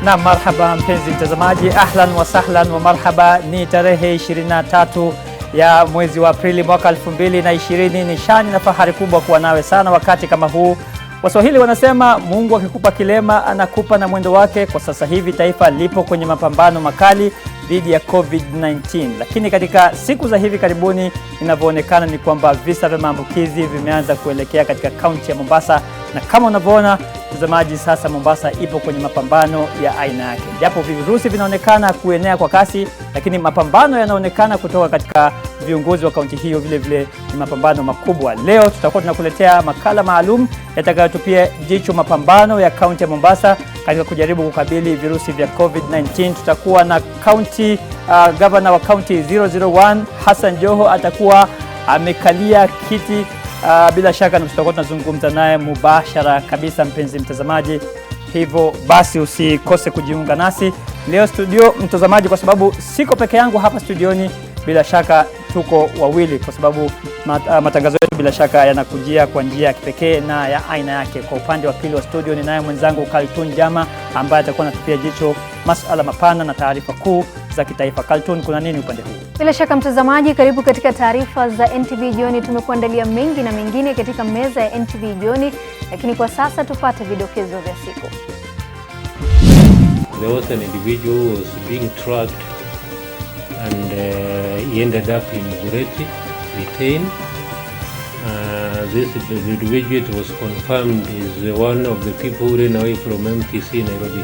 Na marhaba mpenzi mtazamaji, ahlan wa sahlan wa marhaba. Ni tarehe 23 ya mwezi wa Aprili mwaka 2020. Ni shani na fahari kubwa kuwa nawe sana wakati kama huu. Waswahili wanasema Mungu akikupa kilema anakupa na mwendo wake. Kwa sasa hivi taifa lipo kwenye mapambano makali dhidi ya COVID-19. Lakini katika siku za hivi karibuni inavyoonekana ni kwamba visa vya maambukizi vimeanza kuelekea katika kaunti ya Mombasa, na kama unavyoona mtazamaji, sasa Mombasa ipo kwenye mapambano ya aina yake. Japo virusi vinaonekana kuenea kwa kasi, lakini mapambano yanaonekana kutoka katika viongozi wa kaunti hiyo vile vile ni mapambano makubwa. Leo tutakuwa tunakuletea makala maalum yatakayotupia jicho mapambano ya kaunti ya Mombasa katika kujaribu kukabili virusi vya COVID-19. Tutakuwa na county governor wa county 001 Hassan Joho, atakuwa amekalia kiti bila shaka, na tutakuwa tunazungumza naye mubashara kabisa mpenzi mtazamaji. Hivyo basi usikose kujiunga nasi leo studio mtazamaji, kwa sababu siko peke yangu hapa studioni. Bila shaka tuko wawili, kwa sababu matangazo yetu bila shaka yanakujia kwa njia ya kipekee na ya aina yake. Kwa upande wa pili wa studio ni naye mwenzangu Kaltun Jama, ambaye atakuwa anatupia jicho masuala mapana na taarifa kuu za kitaifa. Kaltun, kuna nini upande huu? Bila shaka mtazamaji, karibu katika taarifa za NTV Jioni. Tumekuandalia mengi na mengine katika meza ya NTV Jioni, lakini kwa sasa tupate vidokezo vya siku. There was an individual who was being tracked and he ended up in Bureti, detained. This individual was confirmed is one of the people who ran away from MTC Nairobi.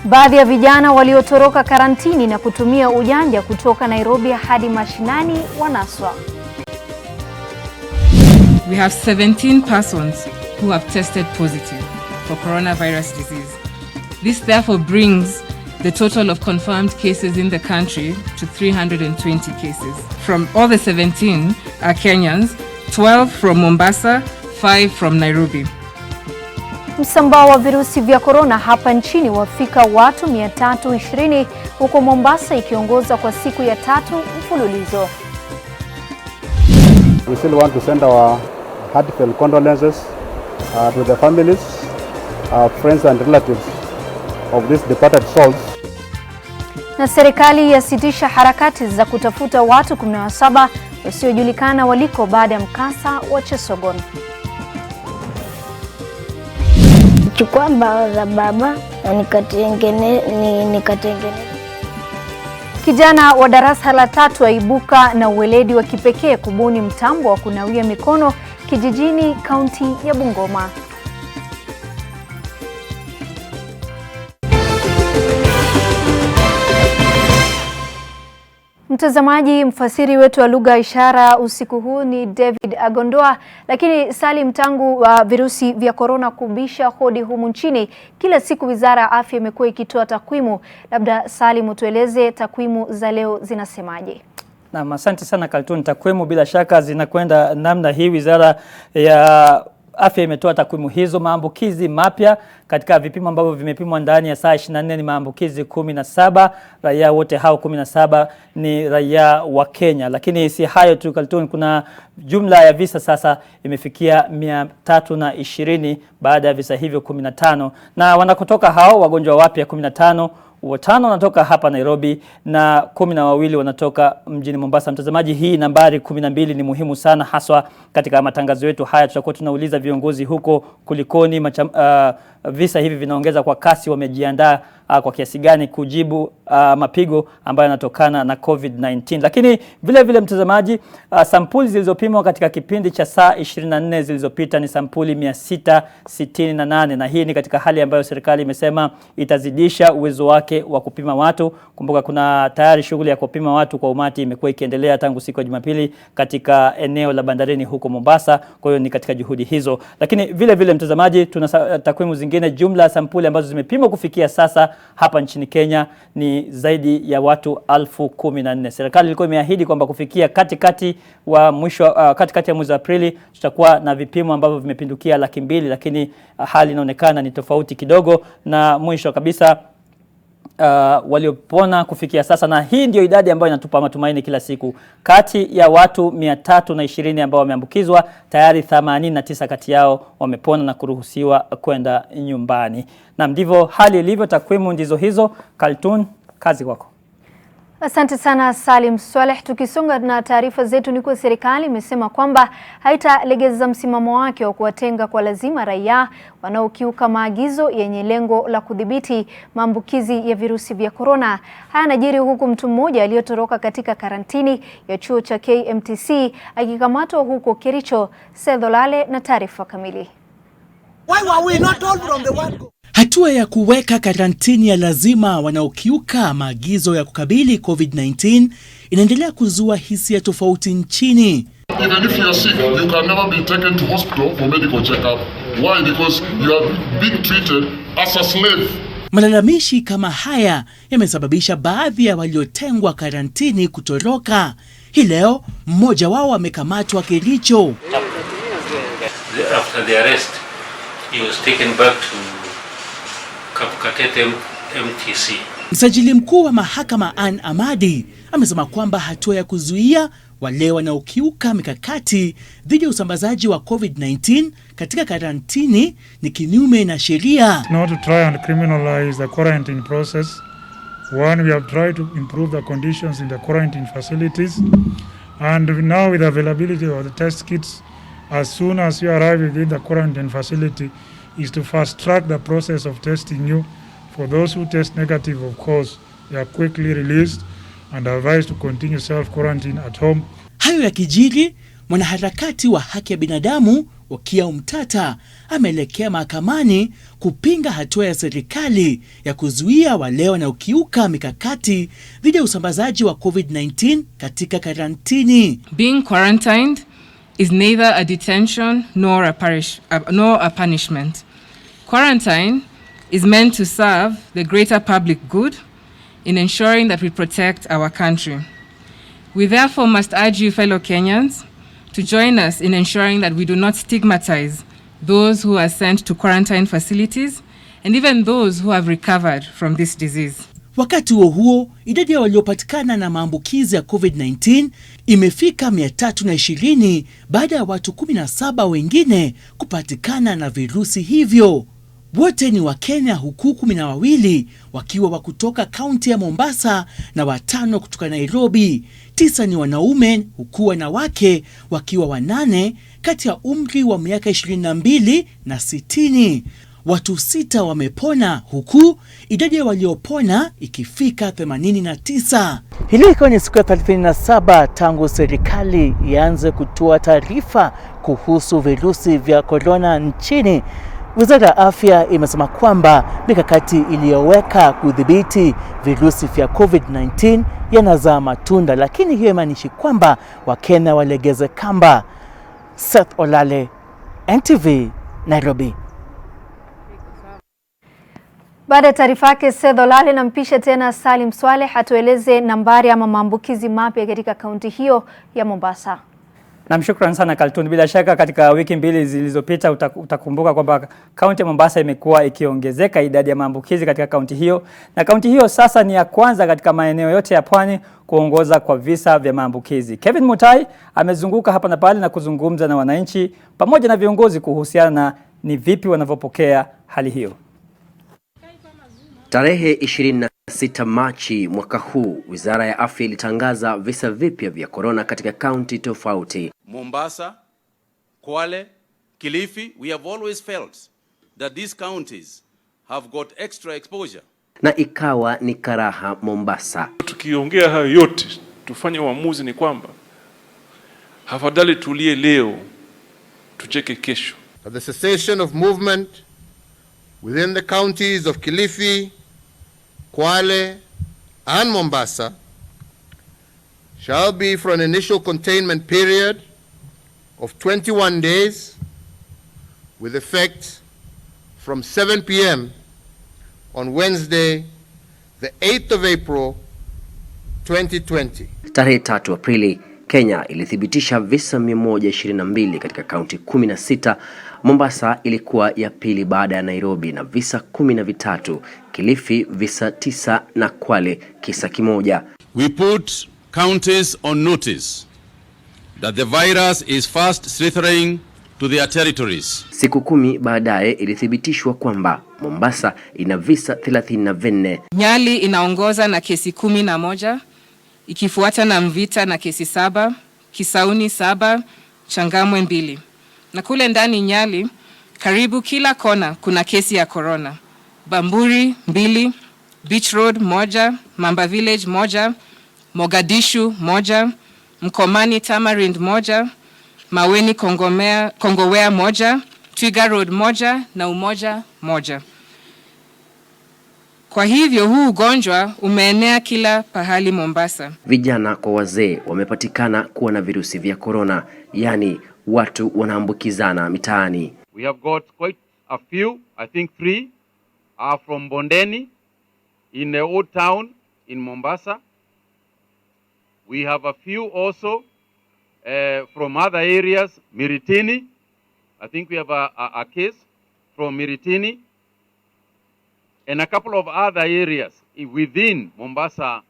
Baadhi ya vijana waliotoroka karantini na kutumia ujanja kutoka Nairobi hadi mashinani wanaswa. We have 17 persons who have tested positive for coronavirus disease. This therefore brings the total of confirmed cases in the country to 320 cases. From all the 17 are Kenyans, 12 from Mombasa, 5 from Nairobi. Msambao wa virusi vya corona hapa nchini wafika watu 320, huko Mombasa ikiongoza kwa siku ya 3 mfululizo. We still want to send our heartfelt condolences to the families, friends and relatives of these departed souls. Na serikali yasitisha harakati za kutafuta watu 17 wasiojulikana waliko baada ya mkasa wa Chesogon. Chukua mbao za baba na nikatengene. Kijana wa darasa la 3 aibuka na uweledi wa kipekee kubuni mtambo wa kunawia mikono kijijini kaunti ya Bungoma. Mtazamaji, mfasiri wetu wa lugha ishara usiku huu ni David Agondoa. Lakini Salim, tangu virusi vya corona kubisha hodi humu nchini, kila siku Wizara ya Afya imekuwa ikitoa takwimu. Labda Salim, tueleze takwimu za leo zinasemaje? Naam, asante sana Kaltun. Takwimu bila shaka zinakwenda namna hii. Wizara ya Afya imetoa takwimu hizo. Maambukizi mapya katika vipimo ambavyo vimepimwa ndani ya saa 24 ni maambukizi 17. Raia wote hao 17 ni raia wa Kenya. Lakini si hayo tu Kaltun, kuna jumla ya visa sasa imefikia 320 baada ya visa hivyo 15. Na wanakotoka hao wagonjwa wapya 15, 5 wanatoka hapa Nairobi na 12 wanatoka mjini Mombasa. Mtazamaji, hii nambari 12 ni muhimu sana, haswa katika matangazo yetu haya. Tutakuwa tunauliza viongozi huko kulikoni visa hivi vinaongeza kwa kasi, wamejiandaa kwa kiasi gani kujibu mapigo ambayo yanatokana na COVID-19. Lakini vile vile mtazamaji, sampuli zilizopimwa katika kipindi cha saa 24 zilizopita ni sampuli 668, na hii ni katika hali ambayo serikali imesema itazidisha uwezo wake wa kupima watu. Kumbuka kuna tayari shughuli ya kupima watu kwa umati imekuwa ikiendelea tangu siku ya Jumapili katika eneo la bandarini huko Mombasa. Kwa hiyo ni katika juhudi hizo. Lakini vile vile mtazamaji, tuna takwimu zingine. Jumla ya sampuli ambazo zimepimwa kufikia sasa hapa nchini Kenya ni zaidi ya watu 14,000. Serikali ilikuwa imeahidi kwamba kufikia katikati ya mwezi wa Aprili tutakuwa na vipimo ambavyo vimepindukia 200,000, lakini hali inaonekana ni tofauti kidogo, na mwisho kabisa waliopona kufikia sasa, na hii ndio idadi ambayo inatupa matumaini kila siku. Kati ya watu 320 ambao wameambukizwa, tayari 89 kati yao wamepona na kuruhusiwa kwenda nyumbani. Na ndivyo hali ilivyo, takwimu ndizo hizo. Kaltun, kazi kwako. Asante sana Salim. Swaleh, tukisonga na taarifa zetu ni kwa serikali imesema kwamba haitalegeza msimamo wake wa kuwatenga kwa lazima raia wanaokiuka maagizo yenye lengo la kudhibiti maambukizi ya virusi vya korona. Haya yanajiri huku mtu mmoja aliyotoroka katika karantini ya chuo cha KMTC akikamatwa huko Kericho. Sedolale na taarifa kamili. Why were we not told from the word go? Hatua ya kuweka karantini ya lazima wanaokiuka maagizo ya kukabili COVID-19 inaendelea kuzua hisia tofauti nchini. Even if you are sick, you can never be taken to hospital for medical check-up. Why? Because you are being treated as a slave. Malalamishi kama haya yamesababisha baadhi ya waliotengwa karantini kutoroka. Hii leo mmoja wao amekamatwa Kericho. After the arrest, he was taken back to MTC. Msajili mkuu wa mahakama Ann Amadi amesema kwamba hatua ya kuzuia wale wanaokiuka mikakati dhidi ya usambazaji wa COVID-19 katika karantini ni kinyume na sheria. Not to try and criminalize the quarantine process. One, we have tried to improve the conditions in the quarantine facilities, and now with the availability of the test kits, as soon as you arrive within the quarantine facility, is to fast track the process of testing you. For those who test negative, of course, they are quickly released and advised to continue self-quarantine at home. Hayo ya kijiri, mwanaharakati wa haki ya binadamu Okia Umtata ameelekea mahakamani kupinga hatua ya serikali ya kuzuia wale wanaokiuka mikakati dhidi ya usambazaji wa COVID-19 katika karantini. Being quarantined is neither a detention nor a punishment. Quarantine is meant to serve the greater public good in ensuring that we protect our country. We therefore must urge you, fellow Kenyans, to join us in ensuring that we do not stigmatize those who are sent to quarantine facilities and even those who have recovered from this disease. Wakati huo, idadi ya waliopatikana na maambukizi ya COVID-19 imefika 320 baada ya watu 17 wengine kupatikana na virusi hivyo. Wote ni wa Kenya, huku 12 wakiwa wa kutoka kaunti ya Mombasa na 5 kutoka Nairobi. 9 ni wanaume, huku wanawake wakiwa 8 kati ya umri wa miaka 22 na 60. Watu 6 wamepona, huku idadi ya waliopona ikifika 89. Hili ikiwa ni siku ya 37 tangu serikali ianze kutoa taarifa kuhusu virusi vya korona nchini. Wizara ya Afya imesema kwamba mikakati iliyoweka kudhibiti virusi vya COVID-19 yanazaa matunda, lakini hiyo imaanishi kwamba Wakenya walegeze kamba. Seth Olale, NTV, Nairobi. Baada ya taarifa yake Seth Olale, nampisha tena Salim Swaleh atueleze nambari ama maambukizi mapya katika kaunti hiyo ya Mombasa. Namshukran sana Kaltun. Bila shaka katika wiki 2 zilizopita utakumbuka kwamba kaunti ya Mombasa imekuwa ikiongezeka idadi ya maambukizi katika kaunti hiyo, na kaunti hiyo sasa ni ya kwanza katika maeneo yote ya pwani kuongoza kwa visa vya maambukizi. Kevin Mutai amezunguka hapa na pale na kuzungumza na wananchi pamoja na viongozi kuhusiana na ni vipi wanavyopokea hali hiyo. Tarehe 26 Machi mwaka huu, Wizara ya Afya ilitangaza visa vipya vya corona katika kaunti tofauti. Mombasa, Swaleh, Kilifi, we have always felt that these counties have got extra exposure. Na ikawa ni karaha Mombasa. Tukiongea hayo yote, tufanye uamuzi ni kwamba hafadhali tulie leo, tucheke kesho. The cessation of movement within the counties of Kilifi, Swaleh and Mombasa shall be for an initial containment period of 21 days with effect from 7 p.m. on Wednesday, the 8th of April, 2020. Tarehe 3 Aprili, Kenya ilithibitisha visa 122 katika kaunti 16, Mombasa ilikuwa ya pili baada ya Nairobi na visa 13, Kilifi visa 9 na Kwale kisa kimoja. We put counties on notice that the virus is fast slithering to their territories. Siku 10 baadaye ilithibitishwa kwamba Mombasa ina visa 34. Nyali inaongoza na kesi 11, ikifuata na Mvita na kesi 7, Kisauni 7, Changamwe 2. Na kule ndani Nyali, karibu kila kona kuna kesi ya corona. Bamburi 2, Beach Road 1, Mamba Village 1, Mogadishu 1, Mkomani Tamarind 1, Maweni Kongowea 1, Twiga Road 1 na Umoja 1. Kwa hivyo huu ugonjwa umeenea kila pahali Mombasa. Vijana kwa wazee wamepatikana kuwa na virusi vya corona, yani watu wanaambukizana mitaani. We have got quite a few, I think 3 are from Bondeni in the old town in Mombasa. We have a few also from other areas, Miritini. I think we have a case from Miritini. And a couple of other areas within Mombasa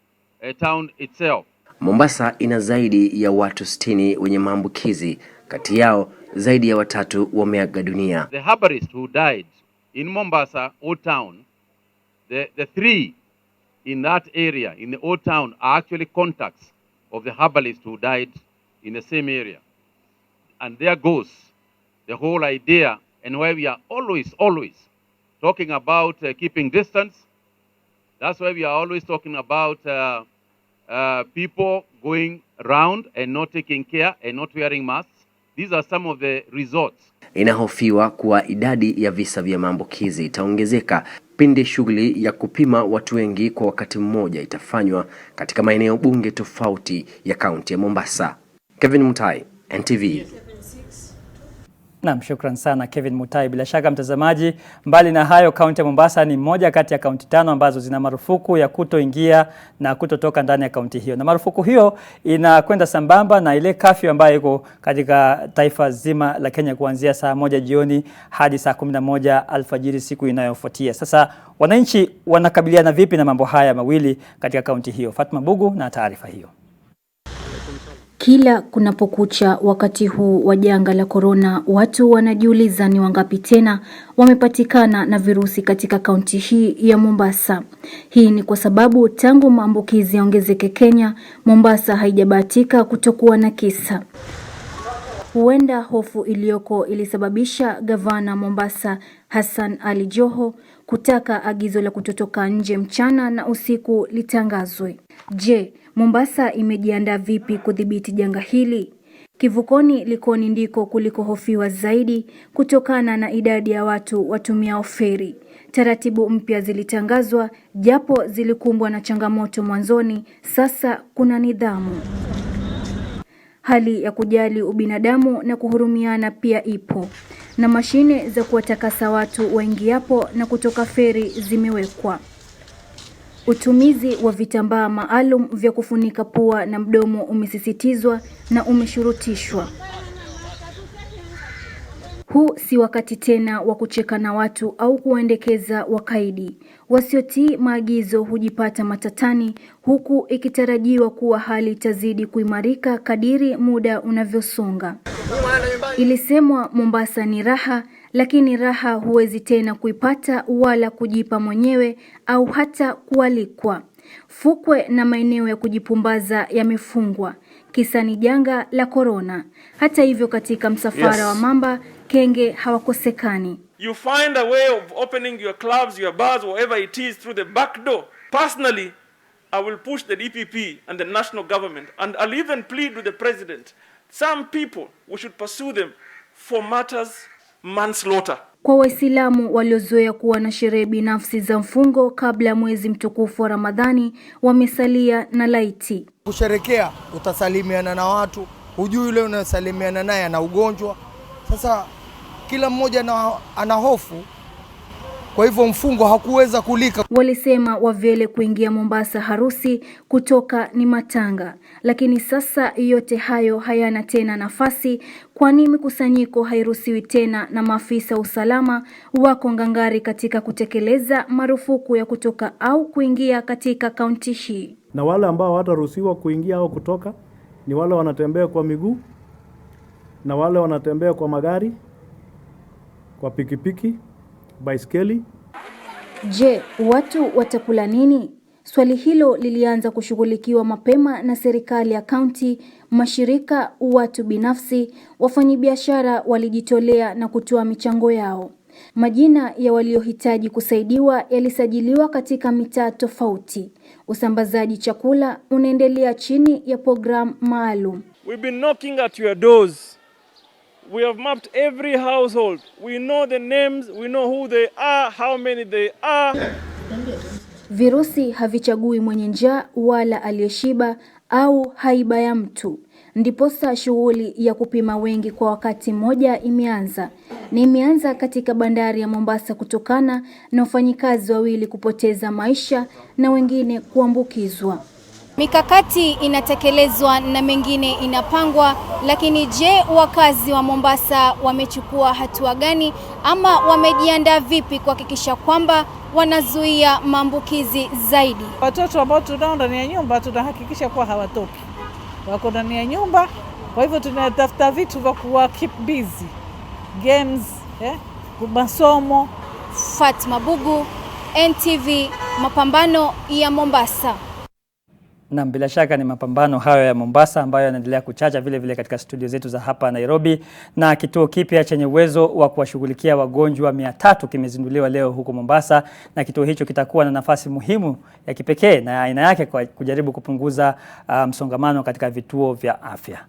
town itself. Mombasa ina zaidi ya watu 60 wenye maambukizi, kati yao zaidi ya 3 wameaga dunia. The herbalist who died in Mombasa old town, the 3 in that area in the old town are actually contacts of the herbalist who died in the same area. And there goes the whole idea, and why we are always talking about keeping distance. That's why we are always talking about people going around and not taking care and not wearing masks. These are some of the results. Inahofiwa kuwa idadi ya visa vya maambukizi itaongezeka pindi shughuli ya kupima watu wengi kwa wakati mmoja itafanywa katika maeneo bunge tofauti ya kaunti ya Mombasa. Kevin Mutai, NTV. Naam, shukran sana Kevin Mutai. Bila shaka mtazamaji, mbali na hayo, kaunti ya Mombasa ni moja kati ya kaunti 5 ambazo zina marufuku ya kutoingia na kutotoka ndani ya kaunti hiyo. Na marufuku hiyo inakwenda sambamba na ile kafyu ambayo iko katika taifa zima la Kenya kuanzia saa 1 jioni hadi saa 11 alfajiri siku inayofuatia. Sasa wananchi wanakabiliana vipi na mambo haya mawili katika kaunti hiyo? Fatma Bugu na taarifa hiyo. Kila kunapokucha wakati huu wa janga la corona, watu wanajiuliza ni wangapi tena wamepatikana na virusi katika kaunti hii ya Mombasa. Hii ni kwa sababu tangu maambukizi yaongezeke Kenya, Mombasa haijabahatika kutokuwa na kisa. Huenda hofu iliyoko ilisababisha gavana Mombasa Hassan Ali Joho kutaka agizo la kutotoka nje mchana na usiku litangazwe. Je, Mombasa imejiandaa vipi kudhibiti janga hili? Kivukoni Likoni ndiko kuliko hofiwa zaidi kutokana na idadi ya watu watumiao feri. Taratibu mpya zilitangazwa, japo zilikumbwa na changamoto mwanzoni, sasa kuna nidhamu. Hali ya kujali ubinadamu na kuhurumiana pia ipo, na mashine za kuwatakasa watu waingiapo na kutoka feri zimewekwa. Utumizi wa vitambaa maalum vya kufunika pua na mdomo umesisitizwa na umeshurutishwa. Huu si wakati tena wa kucheka na watu au kuwaendekeza wakaidi. Wasiotii maagizo hujipata matatani, huku ikitarajiwa kuwa hali itazidi kuimarika kadiri muda unavyosonga. Ilisemwa Mombasa ni raha, lakini raha huwezi tena kuipata wala kujipa mwenyewe au hata kualikwa. Fukwe na maeneo ya kujipumbaza yamefungwa. Kisa ni janga la corona. Hata hivyo katika msafara wa mamba, kenge hawakosekani. You find a way of opening your clubs, your bars, whatever it is, through the back door. Personally, I will push the DPP and the national government, and I'll even plead with the president. Some people, we should pursue them for matters manslaughter. Kwa Waislamu waliozoea kuwa na sherehe binafsi za mfungo kabla ya mwezi mtukufu wa Ramadhani, wamesalia na laiti. Kusherekea, utasalimiana na watu, hujui yule unasalimiana naye ana ugonjwa. Sasa kila mmoja ana hofu kwa hivyo mfungo hakuweza kulika. Walisema wavyele kuingia Mombasa harusi, kutoka ni matanga, lakini sasa yote hayo hayana tena nafasi, kwani mikusanyiko hairuhusiwi tena na maafisa usalama wako ngangari katika kutekeleza marufuku ya kutoka au kuingia katika kaunti hii. Na wale ambao hawataruhusiwa kuingia au kutoka ni wale wanatembea kwa miguu na wale wanatembea kwa magari, kwa pikipiki, baiskeli. Je, watu watakula nini? Swali hilo lilianza kushughulikiwa mapema na serikali ya kaunti, mashirika, watu binafsi, wafanyabiashara walijitolea na kutoa michango yao. Majina ya waliohitaji kusaidiwa yalisajiliwa katika mitaa tofauti. Usambazaji chakula unaendelea chini ya programu maalum. We've been knocking at your doors. We have mapped every household. We know the names, we know who they are, how many they are. Virusi havichagui mwenye njaa wala aliyeshiba au haiba ya mtu. Ndiposa shughuli ya kupima wengi kwa wakati mmoja imeanza. Na imeanza katika bandari ya Mombasa kutokana na wafanyikazi wawili kupoteza maisha na wengine kuambukizwa. Mikakati inatekelezwa na mengine inapangwa, lakini je, wakazi wa Mombasa wamechukua hatua gani ama wamejiandaa vipi kuhakikisha kwamba wanazuia maambukizi zaidi? Watoto ambao tunao ndani ya nyumba tunahakikisha kuwa hawatoki. Wako ndani ya nyumba, kwa hivyo tunatafuta vitu vya kuwa keep busy. Games, masomo. Fatma Bugu, NTV, mapambano ya Mombasa. Na bila shaka ni mapambano hayo ya Mombasa ambayo yanaendelea kuchacha vile vile katika studio zetu za hapa Nairobi, na kituo kipya chenye uwezo wa kuwashughulikia wagonjwa 300 kimezinduliwa leo huko Mombasa, na kituo hicho kitakuwa na nafasi muhimu ya kipekee na aina yake kwa kujaribu kupunguza msongamano katika vituo vya afya.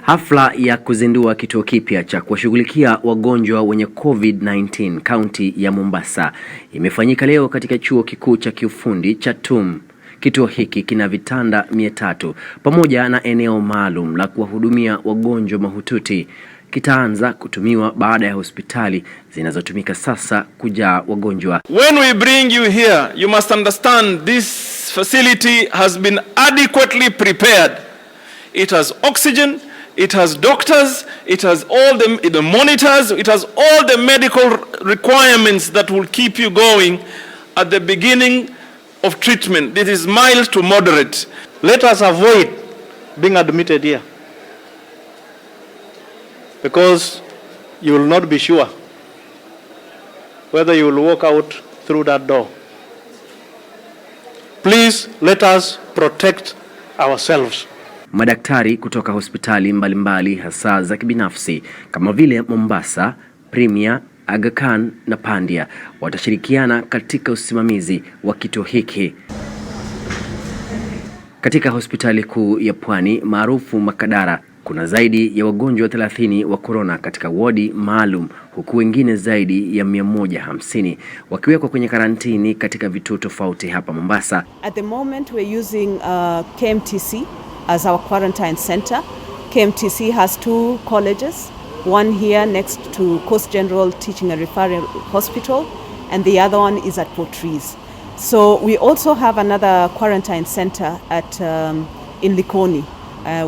Hafla ya kuzindua kituo kipya cha kuwashughulikia wagonjwa wenye COVID-19 kaunti ya Mombasa imefanyika leo katika chuo kikuu cha kiufundi cha TUM. Kituo hiki kina vitanda 300 pamoja na eneo maalum la kuwahudumia wagonjwa mahututi. Kitaanza kutumiwa baada ya hospitali zinazotumika sasa kujaa wagonjwa. When we bring you here, you must understand this facility has been adequately prepared. It has oxygen, it has doctors, it has all the monitors, it has all the medical requirements that will keep you going at the beginning of treatment. This is mild to moderate. Let us avoid being admitted here, because you will not be sure whether you will walk out through that door. Please let us protect ourselves. Madaktari kutoka hospitali mbalimbali hasa za kibinafsi kama vile Mombasa, Premier, Aga Khan na Pandia watashirikiana katika usimamizi wa kituo hiki. Katika hospitali kuu ya Pwani maarufu Makadara, kuna zaidi ya wagonjwa 30 wa corona katika wodi maalum, huku wengine zaidi ya 150 wakiwekwa kwenye karantini katika vituo tofauti hapa Mombasa. At the moment we're using KMTC as our quarantine center. KMTC has 2 colleges, one here next to Coast General Teaching and Referral Hospital, and the other one is at Portrees. So we also have another quarantine center at in Likoni,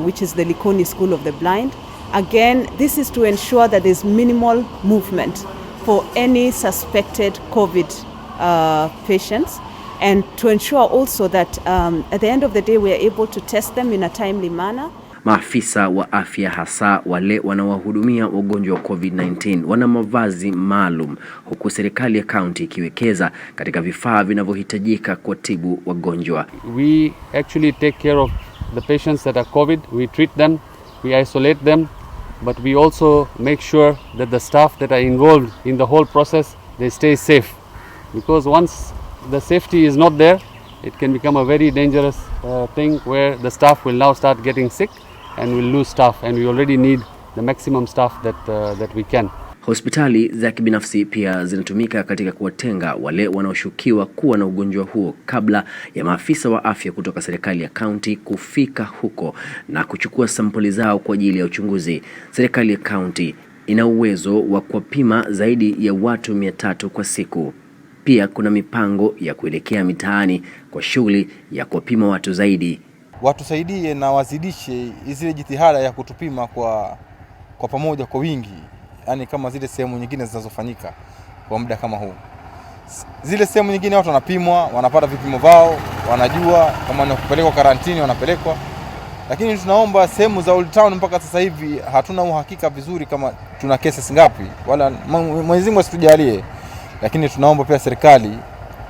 which is the Likoni School of the Blind. Again, this is to ensure that there's minimal movement for any suspected COVID patients, and to ensure also that at the end of the day we are able to test them in a timely manner. Maafisa wa afya hasa wale wanaowahudumia wagonjwa wa COVID-19 wana mavazi maalum, huku serikali ya kaunti ikiwekeza katika vifaa vinavyohitajika kuwatibu wagonjwa. We actually take care of the patients that are COVID. We treat them, we isolate them, but we also make sure that the staff that are involved in the whole process, they stay safe. Because once the safety is not there, it can become a very dangerous thing where the staff will now start getting sick and we'll lose staff, and we already need the maximum staff that we can. Hospitali za kibinafsi pia zinatumika katika kuwatenga wale wanaoshukiwa kuwa na ugonjwa huo kabla ya maafisa wa afya kutoka serikali ya kaunti kufika huko na kuchukua sampuli zao kwa ajili ya uchunguzi. Serikali ya kaunti ina uwezo wa kuwapima zaidi ya watu 300 kwa siku. Pia kuna mipango ya kuelekea mitaani kwa shughuli ya kuwapima watu zaidi. Watusaidie na wazidishe zile jitihada ya kutupima kwa pamoja kwa wingi. Yaani kama zile sehemu nyingine zinazofanyika kwa muda kama huu. Zile sehemu nyingine watu wanapimwa, wanapata vipimo vao, wanajua kama ni kupelekwa karantini wanapelekwa. Lakini tunaomba sehemu za Old Town mpaka sasa hivi hatuna uhakika vizuri kama tuna cases ngapi, wala Mwenyezi Mungu asitujalie. Lakini tunaomba pia serikali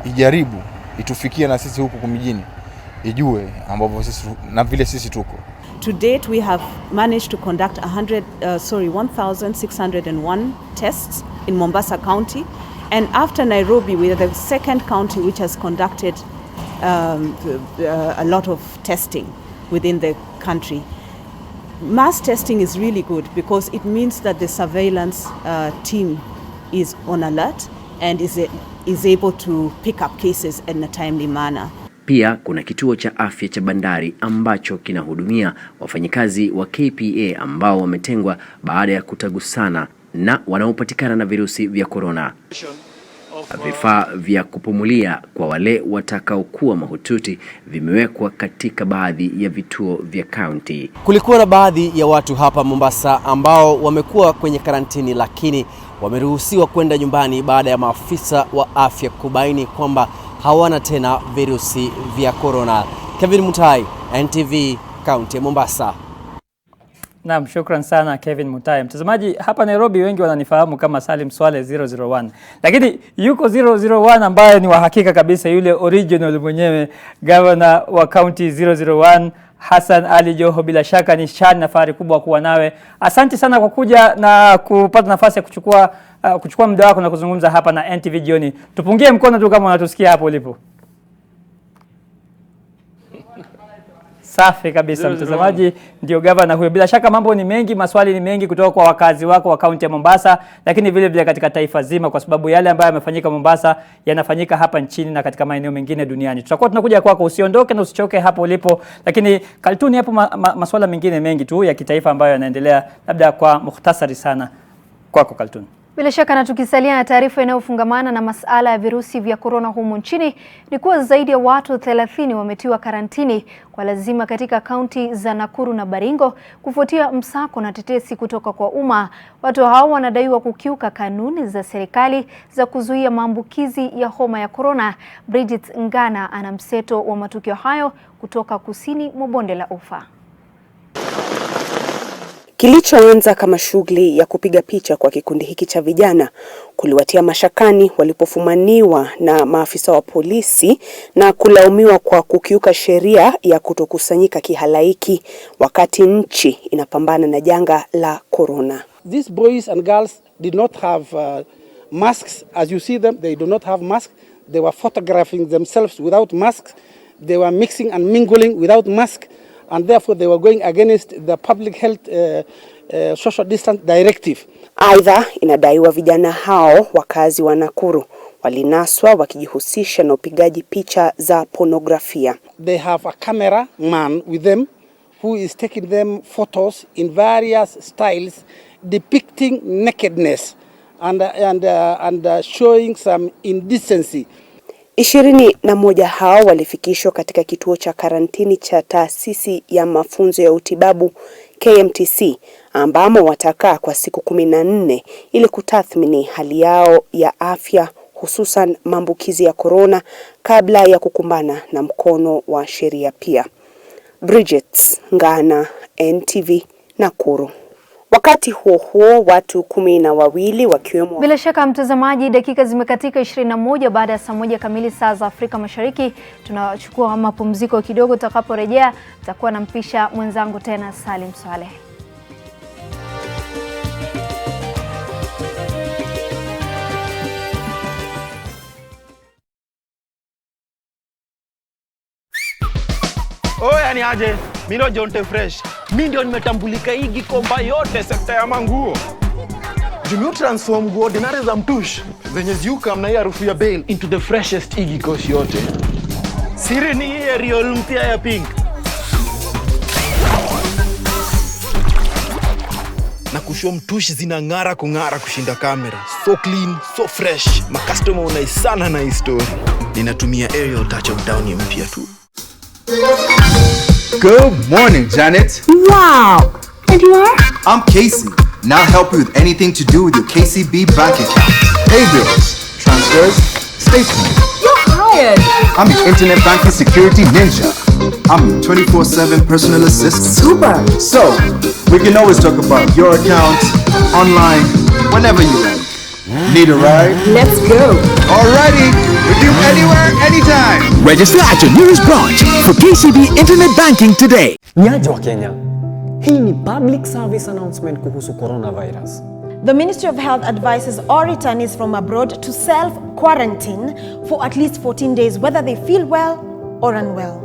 ijaribu itufikie na sisi huku kumijini ijue ambapo sisi na vile sisi tuko. To date, we have managed to conduct 1,601 tests in Mombasa County, and after Nairobi, we are the second county which has conducted a lot of testing within the country. Mass testing is really good because it means that the surveillance team is on alert and is able to pick up cases in a timely manner. Pia kuna kituo cha afya cha bandari ambacho kinahudumia wafanyikazi wa KPA ambao wametengwa baada ya kutagusana na wanaopatikana na virusi vya corona. Vifaa vya kupumulia kwa wale watakaokuwa mahututi vimewekwa katika baadhi ya vituo vya kaunti. Kulikuwa na baadhi ya watu hapa Mombasa ambao wamekuwa kwenye karantini, lakini wameruhusiwa kwenda nyumbani baada ya maafisa wa afya kubaini kwamba hawana tena virusi vya corona. Kevin Mutai, NTV, kaunti ya Mombasa. Naam, shukran sana Kevin Mutai. Mtazamaji, hapa Nairobi wengi wananifahamu kama Salim Swaleh 001. Lakini yuko 001 ambaye ni wa hakika kabisa, yule original mwenyewe, governor wa county 001, Hassan Ali Joho. Bila shaka ni shani na fahari kubwa kuwa nawe. Asante sana kwa kuja na kupata nafasi ya kuchukua muda wako na kuzungumza hapa na NTV Jioni. Tupungie mkono tu kama unatusikia hapo ulipo. Safi kabisa mtazamaji, ndio gavana huyo. Bila shaka mambo ni mengi, maswali ni mengi kutoka kwa wakazi wako wa kaunti ya Mombasa, lakini vile vile katika taifa zima, kwa sababu yale ambayo yamefanyika Mombasa yanafanyika hapa nchini na katika maeneo mengine duniani. Tutakuwa tunakuja kwako, usiondoke na usichoke hapo ulipo. Lakini Kaltun, hapo maswala mengine mengi tu ya kitaifa ambayo yanaendelea, labda kwa mukhtasari sana kwako Kaltun. Bila shaka, na tukisalia na taarifa inayofungamana na masala ya virusi vya corona humu nchini, ni kuwa zaidi ya watu 30 wametiwa karantini kwa lazima katika kaunti za Nakuru na Baringo kufuatia msako na tetesi kutoka kwa umma. Watu hao wanadaiwa kukiuka kanuni za serikali za kuzuia maambukizi ya homa ya corona. Bridget Ngana ana mseto wa matukio hayo kutoka kusini mwa bonde la Ufa. Kilichoanza kama shughuli ya kupiga picha kwa kikundi hiki cha vijana kuliwatia mashakani walipofumaniwa na maafisa wa polisi na kulaumiwa kwa kukiuka sheria ya kutokusanyika kihalaiki wakati nchi inapambana na janga la corona. These boys and girls did not have masks. As you see them, they do not have masks. They were photographing themselves without masks. They were mixing and mingling without masks. And therefore they were going against the public health social distance directive. Aidha, inadaiwa vijana hao wakazi wa Nakuru walinaswa wakijihusisha na upigaji picha za pornografia. They have a camera man with them who is taking them photos in various styles depicting nakedness and showing some indecency. 21 hao walifikishwa katika kituo cha karantini cha taasisi ya mafunzo ya utibabu KMTC ambamo watakaa kwa siku 14 ili kutathmini hali yao ya afya, hususan maambukizi ya corona kabla ya kukumbana na mkono wa sheria pia. Bridget Ngana, NTV, Nakuru. Wakati huo watu 12 wakiwemo. Bila shaka mtazamaji, dakika zimekatika 21 baada ya saa 1 kamili saa za Afrika Mashariki. Tunachukua mapumziko kidogo, tutakaporejea tutakuwa nampisha mwenzangu tena Salim Swaleh. Oya ni aje, mimi ndo Jonte Fresh. Mimi ndio nimetambulika hii Gikomba yote sekta ya manguo. Jumi transform nguo ordinary za mtush zenye ziuka mna hii harufu ya bail into the freshest igikosi yote. Siri ni hii real mpya ya pink. na kushow mtushi zinang'ara kung'ara kushinda kamera. So clean, so fresh. Makastoma unaisana na history. Ninatumia aerial touch-up down mpya tu. Good morning, Janet. Wow! And you are? I'm Casey. Now help you with anything to do with your KCB bank account. Pay bills, transfers, statements. You're hired. I'm the internet banking security ninja. I'm your 24/7 personal assistant. Super. So, we can always talk about your account, online, whenever you like. Need a ride? Let's go. Alrighty. With you anywhere, anytime. Register at your nearest branch for KCB Internet Banking today. Nyaje wa Kenya. Hii ni public service announcement kuhusu coronavirus. The Ministry of Health advises all returnees from abroad to self-quarantine for at least 14 days, whether they feel well or unwell.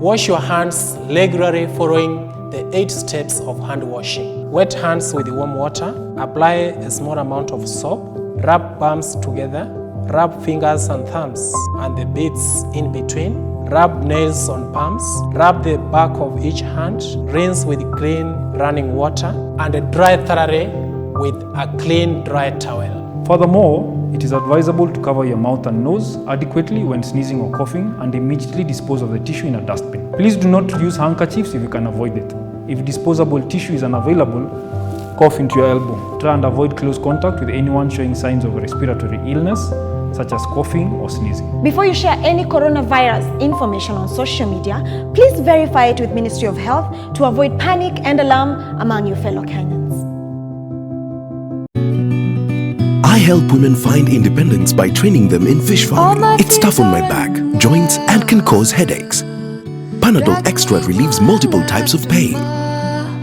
Wash your hands regularly following the 8 steps of hand washing. Wet hands with warm water. Apply a small amount of soap. Rub palms together. Rub fingers and thumbs and the bits in between. Rub nails on palms. Rub the back of each hand. Rinse with clean running water and dry thoroughly with a clean dry towel. Furthermore, it is advisable to cover your mouth and nose adequately when sneezing or coughing and immediately dispose of the tissue in a dustbin. Please do not use handkerchiefs if you can avoid it. If disposable tissue is unavailable, cough into your elbow. Try and avoid close contact with anyone showing signs of respiratory illness, such as coughing or sneezing. Before you share any coronavirus information on social media, please verify it with Ministry of Health to avoid panic and alarm among your fellow Kenyans. I help women find independence by training them in fish farming. It's tough on my back, joints, and can cause headaches. Panadol Extra relieves multiple types of pain.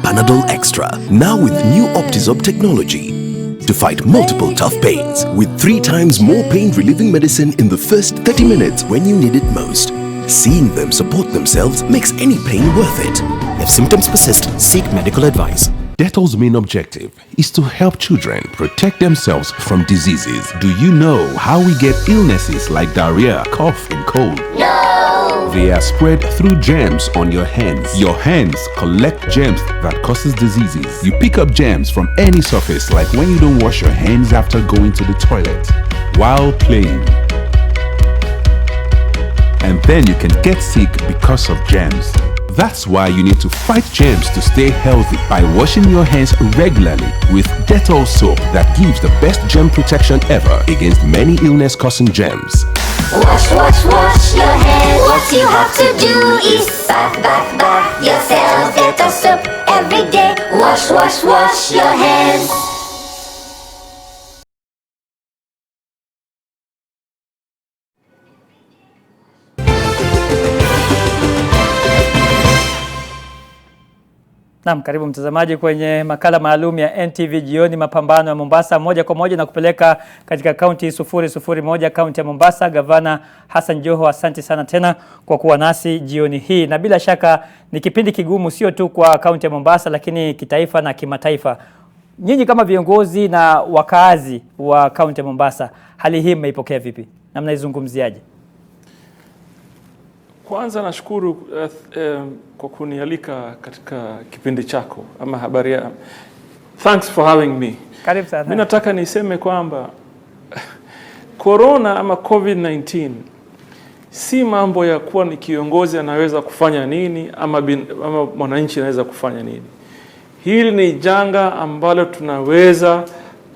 Panadol Extra, now with new Optizop technology, to fight multiple tough pains with 3 times more pain-relieving medicine in the first 30 minutes when you need it most. Seeing them support themselves makes any pain worth it. If symptoms persist, seek medical advice. Dettol's main objective is to help children protect themselves from diseases. Do you know how we get illnesses like diarrhea, cough, and cold? No! They are spread through germs on your hands. Your hands collect germs that causes diseases. You pick up germs from any surface, like when you don't wash your hands after going to the toilet, while playing. And then you can get sick because of germs. That's why you need to fight germs to stay healthy by washing your hands regularly with Dettol soap that gives the best germ protection ever against many illness-causing germs. Wash, wash, wash your hands. What you have to do is bath, bath, bath yourself. Dettol soap every day. Wash, wash, wash your hands. Naam, karibu mtazamaji kwenye makala maalum ya NTV Jioni, mapambano ya Mombasa, moja kwa moja na kupeleka katika kaunti 001 kaunti ya Mombasa. Gavana Hassan Joho, asante sana tena kwa kuwa nasi jioni hii. Na bila shaka ni kipindi kigumu sio tu kwa kaunti ya Mombasa lakini kitaifa na kimataifa. Nyinyi kama viongozi na wakazi wa kaunti ya Mombasa, hali hii mmeipokea vipi na mnaizungumziaje? Kwanza nashukuru kwa kunialika katika kipindi chako ama habari ya. Thanks for having me. Karibu sana. Mimi nataka niseme kwamba corona ama COVID-19 si mambo ya kuwa ni kiongozi anaweza kufanya nini ama mwananchi anaweza kufanya nini. Hili ni janga ambalo tunaweza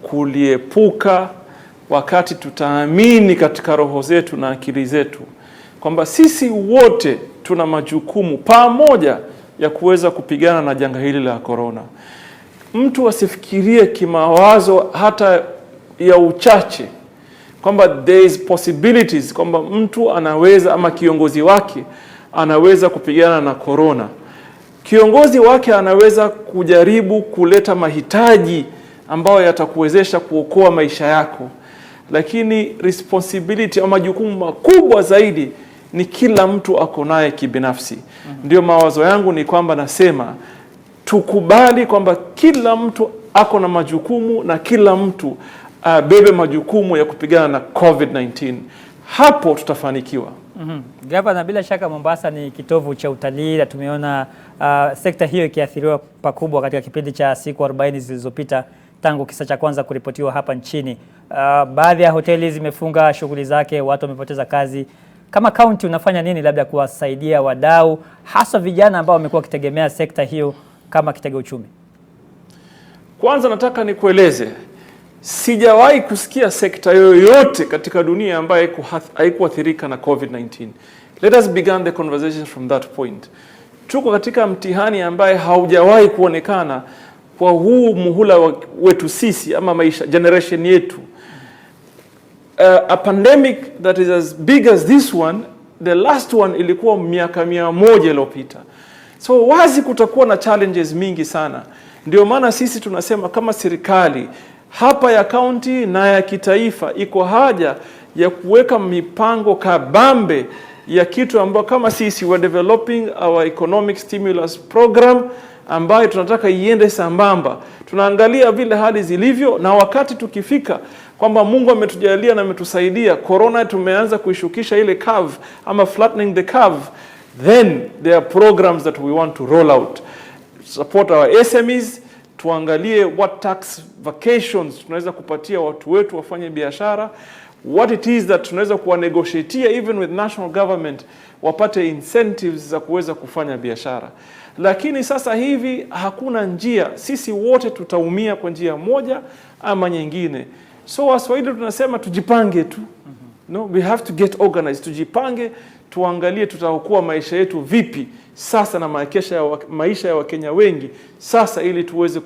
kuliepuka wakati tutaamini katika roho zetu na akili zetu kwamba sisi wote tuna majukumu pamoja ya kuweza kupigana na janga hili la corona. Mtu asifikirie kimawazo hata ya uchache kwamba there is possibilities kwamba mtu anaweza ama kiongozi wake anaweza kupigana na corona. Kiongozi wake anaweza kujaribu kuleta mahitaji ambayo yatakuwezesha kuokoa maisha yako, lakini responsibility ama jukumu makubwa zaidi ni kila mtu ako naye kibinafsi. Ndio mawazo yangu ni kwamba nasema tukubali kwamba kila mtu ako na majukumu na kila mtu bebe majukumu ya kupigana na COVID-19. Hapo tutafanikiwa. Gavana, bila shaka Mombasa ni kitovu cha utalii na tumeona sekta hiyo ikiathiriwa pakubwa katika kipindi cha siku 40 zilizopita tangu kisa cha kwanza kuripotiwa hapa nchini. Baadhi ya hoteli zimefunga shughuli zake, watu wamepoteza kazi. Kama kaunti unafanya nini labda kuwasaidia wadau hasa vijana ambao wamekuwa wakitegemea sekta hiyo kama kitega uchumi? Kwanza nataka nikueleze, sijawahi kusikia sekta yoyote katika dunia ambayo haikuathirika na COVID-19. Let us begin the conversation from that point. Tuko katika mtihani ambaye haujawahi kuonekana kwa huu muhula wetu sisi ama maisha generation yetu. A pandemic that is as big as this one, the last one ilikuwa miaka 100 iliyopita. So wazi kutakuwa na challenges mingi sana. Ndio maana sisi tunasema kama serikali hapa ya county na ya kitaifa iko haja ya kuweka mipango kabambe ya kitu ambayo kama sisi we're developing our economic stimulus program ambayo tunataka iende sambamba. Tunaangalia vile hali zilivyo, na wakati tukifika kwamba Mungu ametujalia na ametusaidia, corona tumeanza kuishukisha ile curve ama flattening the curve, then there are programs that we want to roll out. Support our SMEs, tuangalie what tax vacations tunaweza kupatia watu wetu wafanye biashara, what it is that tunaweza kuwa negotiatea even with national government wapate incentives za kuweza kufanya biashara. Lakini sasa hivi hakuna njia, sisi wote tutaumia kwa njia moja ama nyingine. So Waswahili tunasema tujipange tu. No, we have to get organized. Tujipange, tuangalie tutaokoa maisha yetu vipi sasa na maisha ya Wakenya wengi sasa, ili tuweze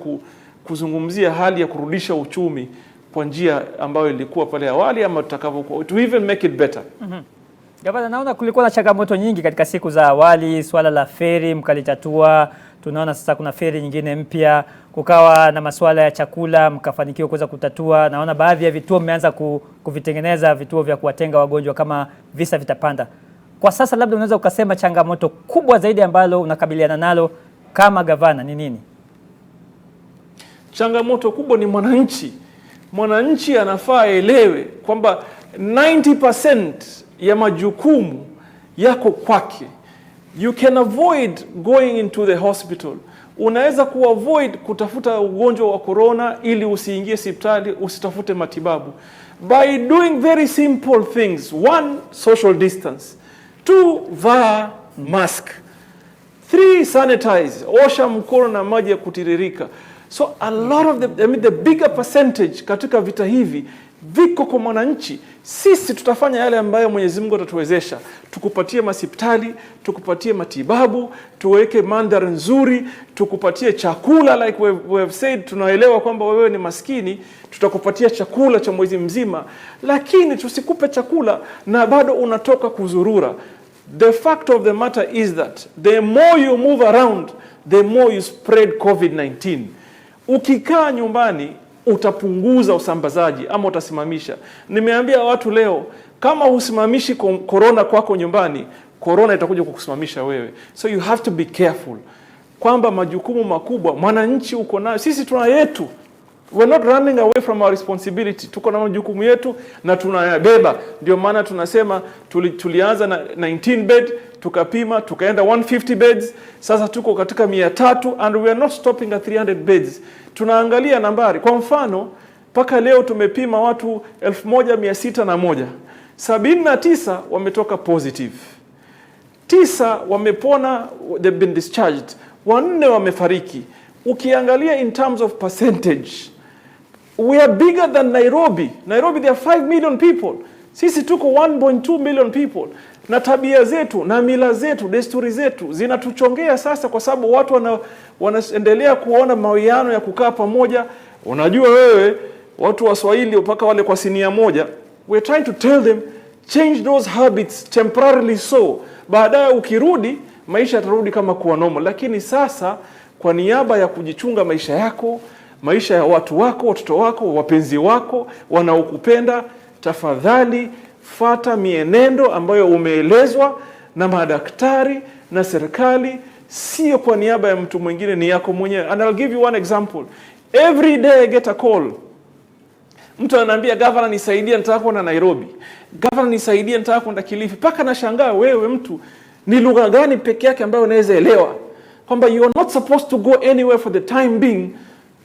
kuzungumzia hali ya kurudisha uchumi kwa njia ambayo ilikuwa pale awali ama tutakavyokuwa, to even make it better. Gavana, naona kulikuwa na changamoto nyingi katika siku za awali, swala la feri mkalitatua, tunaona sasa kuna feri nyingine mpya, kukawa na masuala ya chakula mkafanikiwa kuweza kutatua. Naona baadhi ya vituo mmeanza kuvitengeneza, vituo vya kuwatenga wagonjwa kama visa vitapanda. Kwa sasa labda unaweza ukasema changamoto kubwa zaidi ambalo unakabiliana nalo kama gavana ni nini? Changamoto kubwa ni mwananchi. Mwananchi anafaa elewe kwamba 90% ya majukumu yako kwake. You can avoid going into the hospital. Unaweza kuavoid kutafuta ugonjwa wa corona ili usiingie hospitali, usitafute matibabu, by doing very simple things. 1, social distance. 2, vaa mask. 3, sanitize, osha mkono na maji ya kutiririka. So a lot of the bigger percentage katika vita hivi viko kwa mwananchi. Sisi tutafanya yale ambayo Mwenyezi Mungu atatuwezesha. Tukupatie hospitali, tukupatie matibabu, tuweke mandhari nzuri, tukupatie chakula like we have said. Tunaelewa kwamba wewe ni maskini, tutakupatia chakula cha mwezi mzima, lakini tusikupe chakula na bado unatoka kuzurura. The fact of the matter is that the more you move around, the more you spread COVID-19. Ukikaa nyumbani utapunguza usambazaji ama utasimamisha. Nimeambia watu leo, kama usimamishi corona kwako nyumbani, corona itakuja kukusimamisha wewe. So you have to be careful kwamba majukumu makubwa mwananchi uko nayo. Sisi tuna yetu. We're not running away from our responsibility. Tuko na majukumu yetu na tunayabeba. Ndio maana tunasema tulianza na 19 bed, tukapima, tukaenda 150 beds, sasa tuko katika 300, and we are not stopping at 300 beds. Tunaangalia nambari. Kwa mfano, paka leo tumepima watu 1601. 79 wametoka positive. 9 wamepona, they've been discharged. 4 wamefariki. Ukiangalia in terms of percentage, we are bigger than Nairobi. Nairobi, there are 5 million people. Sisi tuko 1.2 million people. Na tabia zetu, na mila zetu, desturi zetu zinatuchongea sasa, kwa sababu watu wanaendelea kuona mawiano ya kukaa pamoja. Unajua wewe, watu wa Swahili mpaka wale kwa sinia moja, we're trying to tell them change those habits temporarily, so baadaye ukirudi maisha yatarudi kama kuwa normal. Lakini sasa kwa niaba ya kujichunga maisha yako, maisha ya watu wako, watoto wako, wapenzi wako, wanaokupenda, tafadhali fata mienendo ambayo umeelezwa na madaktari na serikali, sio kwa niaba ya mtu mwingine, ni yako mwenyewe. And I'll give you one example. Every day I get a call. Mtu ananiambia, "Governor, nisaidie, nataka kwenda Nairobi." governor nisaidie nataka kwenda Kilifi. Paka nashangaa wewe mtu ni lugha gani peke yake ambayo unaweza elewa kwamba you are not supposed to go anywhere for the time being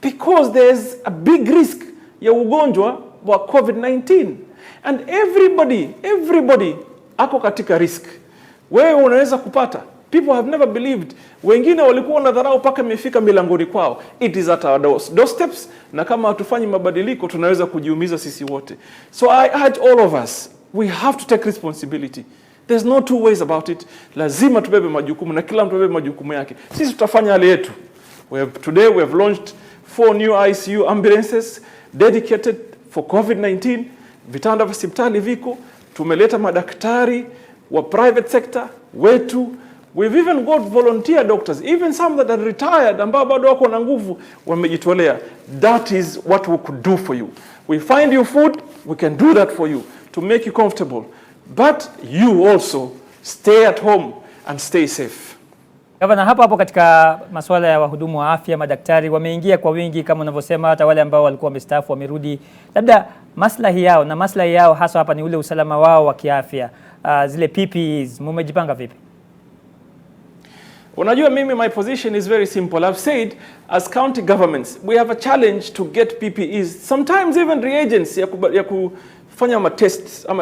because there's a big risk ya ugonjwa wa COVID-19 and everybody ako katika risk. Wewe unaweza kupata. People have never believed. Wengine walikuwa wanadharau paka imefika milangoni kwao. It is at our doorsteps, na kama hatufanyi mabadiliko tunaweza kujiumiza sisi wote. So I urge all of us, we have to take responsibility. There's no two ways about it. Lazima tubebe majukumu na kila mtu abebe majukumu yake. Sisi tutafanya yale yetu. Today we have launched 4 new ICU ambulances dedicated for COVID-19. Vitanda vya hospitali viko. Tumeleta madaktari wa private sector wetu. We've even got volunteer doctors, even some that are retired, ambao bado wako na nguvu wamejitolea. That is what we could do for you. We find you food, we can do that for you to make you comfortable. But you also stay at home and stay safe. Gavana, hapo katika masuala ya wahudumu wa afya, madaktari wameingia kwa wingi kama unavyosema, hata wale ambao walikuwa wamestaafu wamerudi. Labda maslahi yao hasa hapa ni ule usalama wao wa kiafya. Zile PPEs mmejipanga vipi? Unajua mimi, my position is very simple. I've said as county governments we have a challenge to get PPEs, sometimes even reagents ya kufanya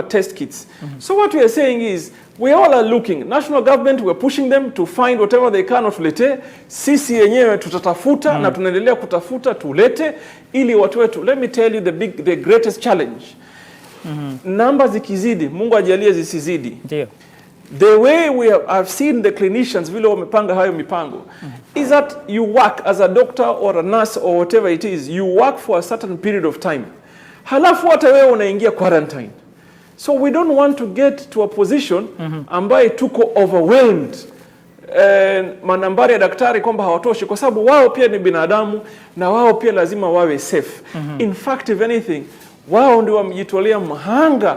test kits. So what we are saying is we all are looking, national government, we are pushing them to find whatever they can tulete. Sisi yenyewe tutatafuta na tunaendelea kutafuta tulete ili watu wetu. Let me tell you the greatest challenge. Namba zikizidi, Mungu ajalie zisizidi. Ndio. The way I've seen the clinicians vile wamepanga hayo mipango is that you work as a doctor or a nurse or whatever it is, you work for a certain period of time. Halafu hata wewe unaingia quarantine. So we don't want to get to a position ambaye tuko overwhelmed manambari ya daktari kwamba hawatoshi, kwa sababu wao pia ni binadamu na wao pia lazima wawe safe. In fact, if anything, wao ndio wamejitolea mhanga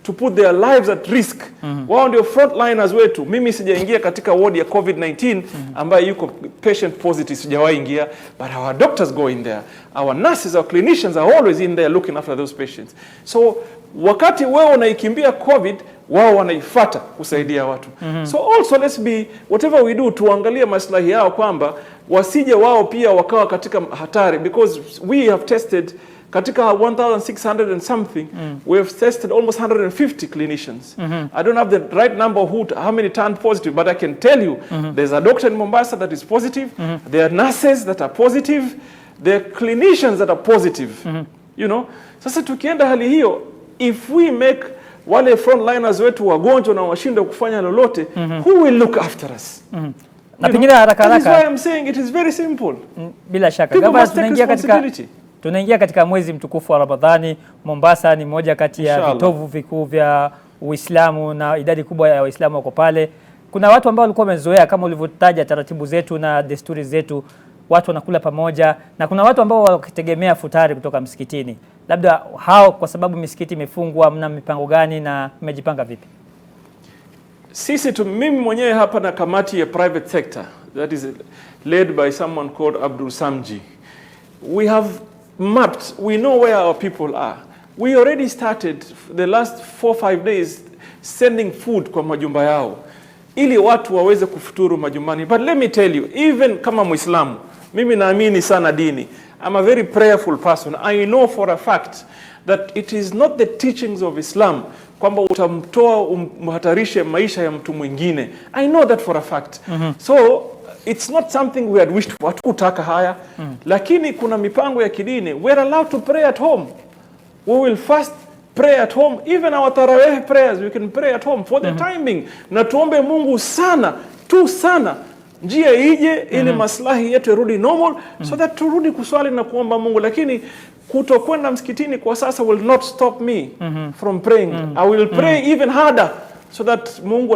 to put their lives at risk. Wao ndio frontliners wetu. Mimi sijaingia katika ward ya COVID-19 ambaye yuko patient positive, sijawahi ingia, but our doctors go in there. Our nurses, our clinicians are always in there looking after those patients. So wakati wewe unaikimbia COVID, wao wanaifuata kusaidia watu. So also let's be, whatever we do, tuangalie maslahi yao kwamba wasije wao pia wakawa katika hatari, because we have tested katika 1,600 and something, we have tested almost 150 clinicians. I don't have the right number of how many turned positive, but I can tell you there's a doctor in Mombasa that is positive, there are nurses that are positive, there are clinicians that are positive. You know, sasa tukienda hali hiyo, if we make wale frontliners wetu wagonjwa na washinde kufanya lolote, who will look after us? Na pengine haraka that is why I'm saying it is very simple. Bila shaka Gavana, tunaingia katika mwezi mtukufu wa Ramadhani. Mombasa ni moja kati ya vitovu vikuu vya Uislamu na idadi kubwa ya Waislamu wako pale. Kuna watu ambao walikuwa wamezoea kama ulivyotaja taratibu zetu na desturi zetu, watu wanakula pamoja, na kuna watu ambao wakitegemea futari kutoka msikitini. Labda hao, kwa sababu misikiti imefungwa, mna mipango gani na mmejipanga vipi? Sisi mimi mwenyewe hapa na kamati ya private sector that is led by someone called Abdul Samji. We have mapped, we know where our people are. We already started the last 4-5 days sending food kwa majumba yao ili watu waweze kufuturu majumbani. But let me tell you, even kama Muislamu, mimi naamini sana dini. I'm a very prayerful person. I know for a fact that it is not the teachings of Islam kwamba utamtoa umhatarishe maisha ya mtu mwingine. I know that for a fact. So it's not something we had wished for. Hatukutaka haya. Lakini kuna mipango ya kidini. We're allowed to pray at home. We will first pray at home. Even our tarawih prayers, we can pray at home for the timing. Na tuombe Mungu sana, tu sana, njia ije ili maslahi yetu yarudi normal, so that turudi kuswali na kuomba Mungu. Lakini kutokwenda msikitini kwa sasa will not stop me from praying. I will pray even harder so that Mungu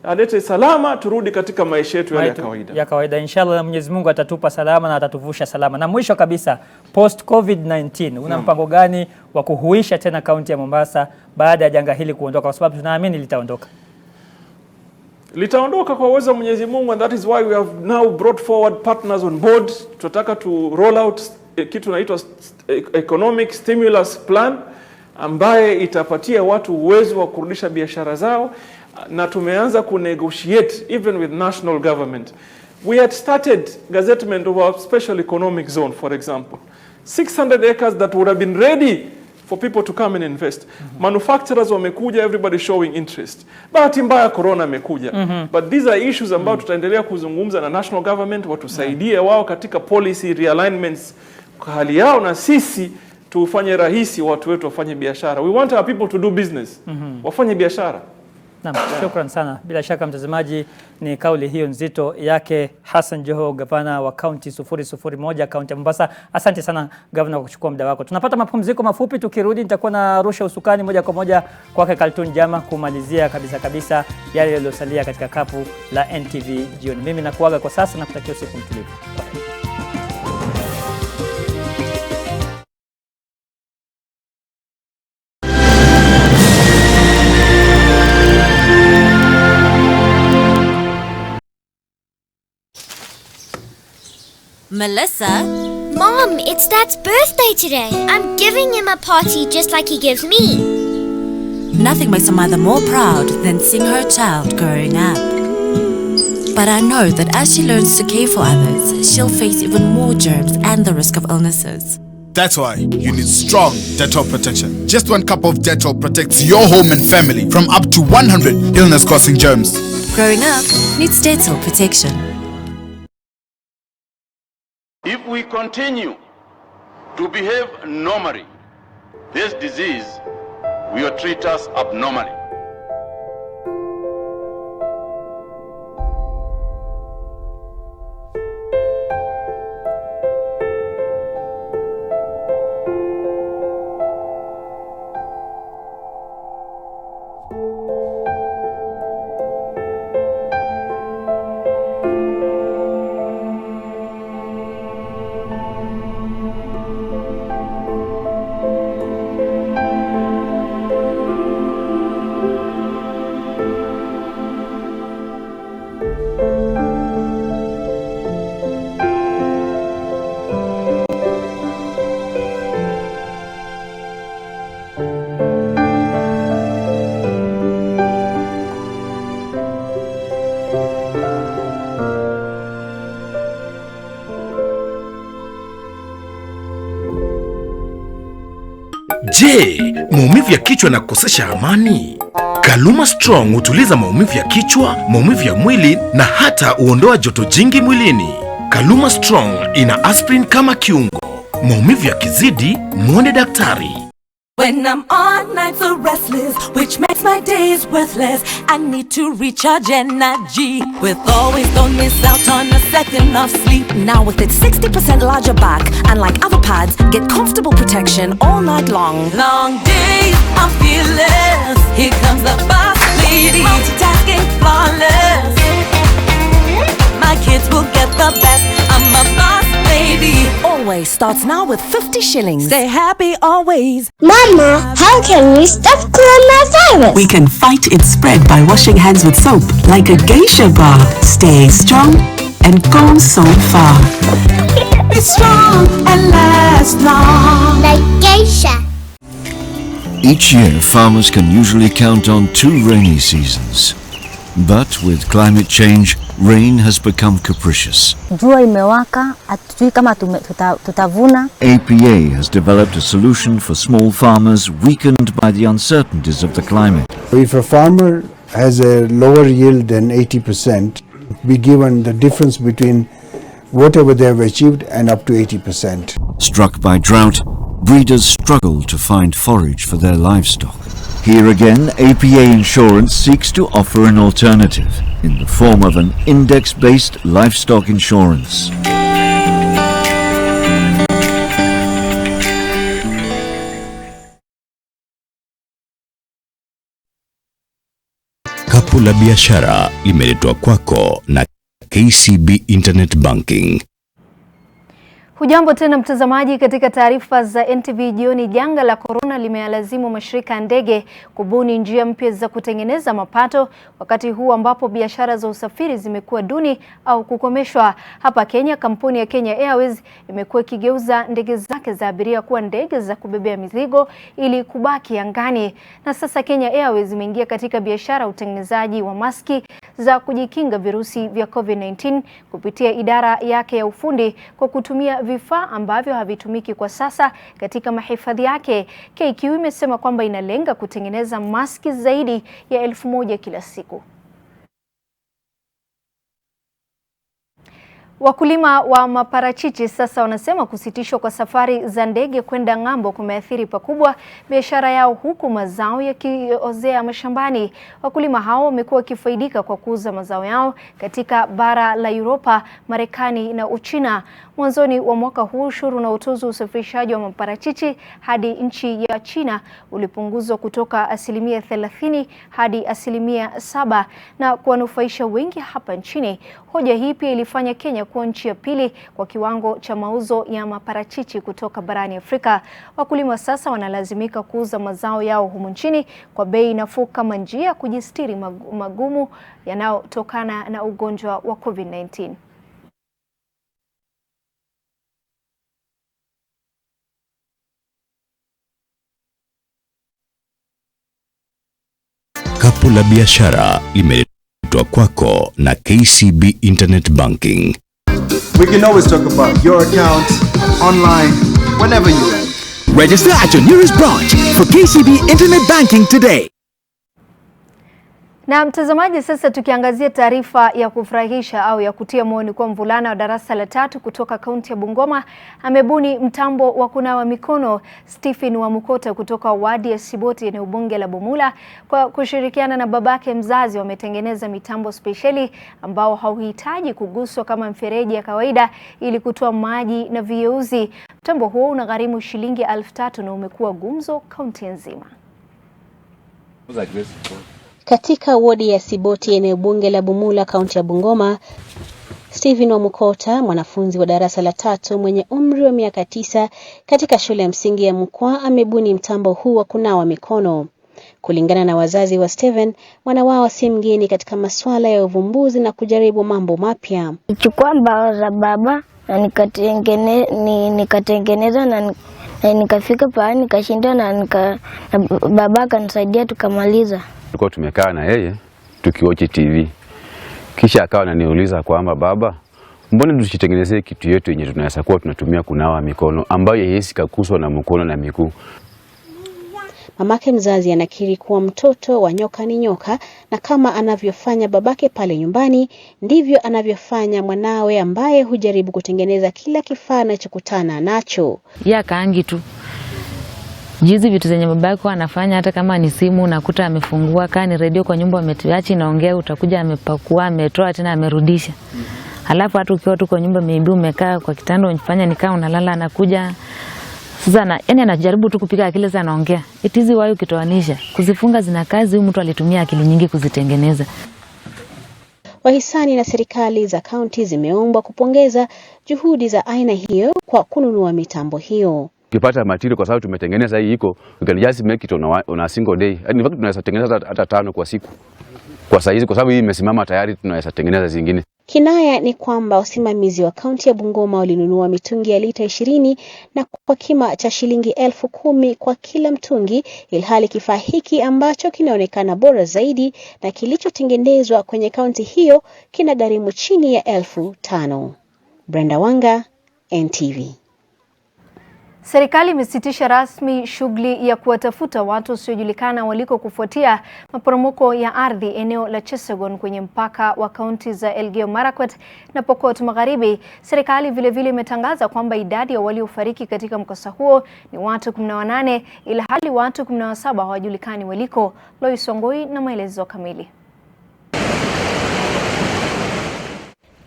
alete salama, turudi katika maisha yetu ya kawaida. Inshallah, na Mwenyezi Mungu atatupa salama na atatuvusha salama. Na mwisho kabisa, post COVID-19, una mpango gani wa kuhuisha tena kaunti ya Mombasa baada ya janga hili kuondoka, kwa sababu tunaamini litaondoka? Litaondoka kwa uwezo wa Mwenyezi Mungu, and that is why we have now brought forward partners on board. Tunataka to roll out kitu inaitwa economic stimulus plan ambaye itapatia watu uwezo wa kurudisha biashara zao, na tumeanza kunegotiate even with national government. We had started gazettement of our special economic zone, for example. 600 acres that would have been ready for people to come and invest. Manufacturers wamekuja, everybody showing interest. Bahati mbaya corona amekuja. But these are issues ambao tutaendelea kuzungumza na national government, watusaidie wao katika policy realignments kwa hali yao, na sisi tufanye rahisi watu wetu wafanye biashara. We want our people to do business. Wafanye biashara. Naam, shukran sana. Bila shaka mtazamaji, ni kauli hiyo nzito yake Hassan Joho, gavana wa kaunti 001 kaunti ya Mombasa. Asante sana gavana kwa kuchukua muda wako. Tunapata mapumziko mafupi, tukirudi nitakuwa na rusha usukani moja kwa moja kwake Kaltun Jama kumalizia kabisa yale yaliyosalia katika kapu la NTV Jioni. Mimi nakuaga kwa sasa na kutakia usiku mtulivu. Melissa? Mom, it's Dad's birthday today. I'm giving him a party just like he gives me. Nothing makes a mother more proud than seeing her child growing up. But I know that as she learns to care for others, she'll face even more germs and the risk of illnesses. That's why you need strong Dettol protection. Just 1 cup of Dettol protects your home and family from up to 100 illness-causing germs. Growing up needs Dettol protection. If we continue to behave normally, this disease will treat us abnormally. Je, maumivu ya kichwa na kukosesha amani? Kaluma Strong hutuliza maumivu ya kichwa, maumivu ya mwili na hata huondoa joto jingi mwilini. Kaluma Strong ina aspirin kama kiungo. Maumivu yakizidi, muone daktari. When I'm on nights so restless, which makes my days worthless, I need to recharge energy with Always. Don't miss out on a second of sleep. Now with its 60% larger back, unlike other pads, get comfortable protection all night long. Long days, I'm fearless. Here comes the boss lady, multitasking flawless. My kids will get the best. I'm a boss lady. Always starts now with 50 shillings. Stay happy always. Mama, how can we stop coronavirus? We can fight its spread by washing hands with soap, like a geisha bar. Stay strong and go so far. Be strong and last long. Like geisha. Each year, farmers can usually count on 2 rainy seasons. But with climate change, rain has become capricious. Jua imewaka, hatujui kama tutavuna. APA has developed a solution for small farmers weakened by the uncertainties of the climate. If a farmer has a lower yield than 80%, be given the difference between whatever they have achieved and up to 80%. Struck by drought, breeders struggle to find forage for their livestock. Here again, APA Insurance seeks to offer an alternative in the form of an index-based livestock insurance. Kapu la biashara limeletwa kwako na KCB Internet Banking. Hujambo tena mtazamaji, katika taarifa za NTV jioni. Janga la corona limealazimu mashirika ya ndege kubuni njia mpya za kutengeneza mapato, wakati huu ambapo biashara za usafiri zimekuwa duni au kukomeshwa. Hapa Kenya, kampuni ya Kenya Airways imekuwa ikigeuza ndege zake za abiria kuwa ndege za kubebea mizigo ili kubaki angani. Na sasa Kenya Airways imeingia katika biashara ya utengenezaji wa maski za kujikinga virusi vya COVID-19 kupitia idara yake ya ufundi kwa kutumia vifaa ambavyo havitumiki kwa sasa katika mahifadhi yake. KQ imesema kwamba inalenga kutengeneza maski zaidi ya 1000 kila siku. Wakulima wa maparachichi sasa wanasema kusitishwa kwa safari za ndege kwenda ng'ambo kumeathiri pakubwa biashara yao, huku mazao yakiozea mashambani. Wakulima hao wamekuwa wakifaidika kwa kuuza mazao yao katika bara la Europa, Marekani na Uchina. Mwanzoni wa mwaka huu, ushuru na utozo usafirishaji wa maparachichi hadi nchi ya China ulipunguzwa kutoka 30% hadi 7% na kuwanufaisha wengi hapa nchini. Hoja hii pia ilifanya Kenya kuwa nchi ya pili kwa kiwango cha mauzo ya maparachichi kutoka barani Afrika. Wakulima sasa wanalazimika kuuza mazao yao humu nchini kwa bei nafuu kama njia ya kujistiri magumu yanayotokana na ugonjwa wa COVID-19. Kapu la biashara limeletwa kwako na KCB Internet Banking. We can always talk about your account, online, whenever you like. Register at your nearest branch for KCB Internet Banking today. Na mtazamaji, sasa tukiangazia taarifa ya kufurahisha au ya kutia moyo, kwa mvulana wa darasa la 3 kutoka kaunti ya Bungoma amebuni mtambo wa kunawa mikono. Stephen wa Mukota kutoka wadi ya Siboti eneo bunge la Bumula, kwa kushirikiana na babake mzazi, wametengeneza mitambo spesheli ambao hauhitaji kuguswa kama mfereji ya kawaida ili kutoa maji na viyeuzi. Mtambo huo unagharimu shilingi 3,000 na umekuwa gumzo kaunti nzima. Katika wadi ya Siboti eneo bunge la Bumula kaunti ya Bungoma, Stephen wa Mukota, mwanafunzi wa darasa la 3 mwenye umri wa miaka 9 katika shule ya msingi ya Mkwa, amebuni mtambo huu wa kunawa mikono. Kulingana na wazazi wa Stephen, mwana wao si mgeni katika masuala ya uvumbuzi na kujaribu mambo mapya. Nichukua mbao za baba na nikatengeneza na nikafika pale nikashinda na baba akanisaidia tukamaliza. Tulikuwa tumekaa na yeye tukiwatch TV. Kisha akawa ananiuliza kwamba baba, mbona tusitengenezee kitu yetu yenye tunaweza kuwa tunatumia kunawa mikono ambayo yesi kakuswa na mkono na miguu. Mamake mzazi anakiri kuwa mtoto wa nyoka ni nyoka, na kama anavyofanya babake pale nyumbani ndivyo anavyofanya mwanawe ambaye hujaribu kutengeneza kila kifaa anachokutana nacho. Ya kaangi tu. Jizi vitu zenye babako anafanya, hata kama ni simu unakuta amefungua, kama ni radio kwa nyumba ametuacha inaongea, utakuja amepakua, ametoa tena amerudisha. Halafu hata ukiwa tu kwa nyumba maybe umekaa kwa kitanda unafanya nikaa unalala, anakuja sasa yani anajaribu tu kupika akili sana anaongea. Itizi wao ukitoanisha kuzifunga zina kazi, huyu mtu alitumia akili nyingi kuzitengeneza. Wahisani na serikali za kaunti zimeombwa kupongeza juhudi za aina hiyo kwa kununua mitambo hiyo. Ukipata material kwa sababu tumetengeneza hii iko, you can just make it on a single day. In fact tunaweza tengeneza hata 5 kwa siku. Kwa saizi kwa sababu hii imesimama tayari tunaweza tengeneza zingine. Kinaya ni kwamba wasimamizi wa kaunti ya Bungoma walinunua mitungi ya lita 20 na kwa kima cha shilingi 10,000 kwa kila mtungi, ilhali kifaa hiki ambacho kinaonekana bora zaidi na kilichotengenezwa kwenye kaunti hiyo kinagharimu chini ya 5,000. Brenda Wanga, NTV. Serikali imesitisha rasmi shughuli ya kuwatafuta watu wasiojulikana waliko kufuatia maporomoko ya ardhi eneo la Chesagon kwenye mpaka wa kaunti za Elgeyo Marakwet na Pokot Magharibi. Serikali vile imetangaza kwamba idadi ya waliofariki katika mkasa huo ni watu 18, ila hali watu 17 hawajulikani waliko. Lois Ongoi na maelezo kamili.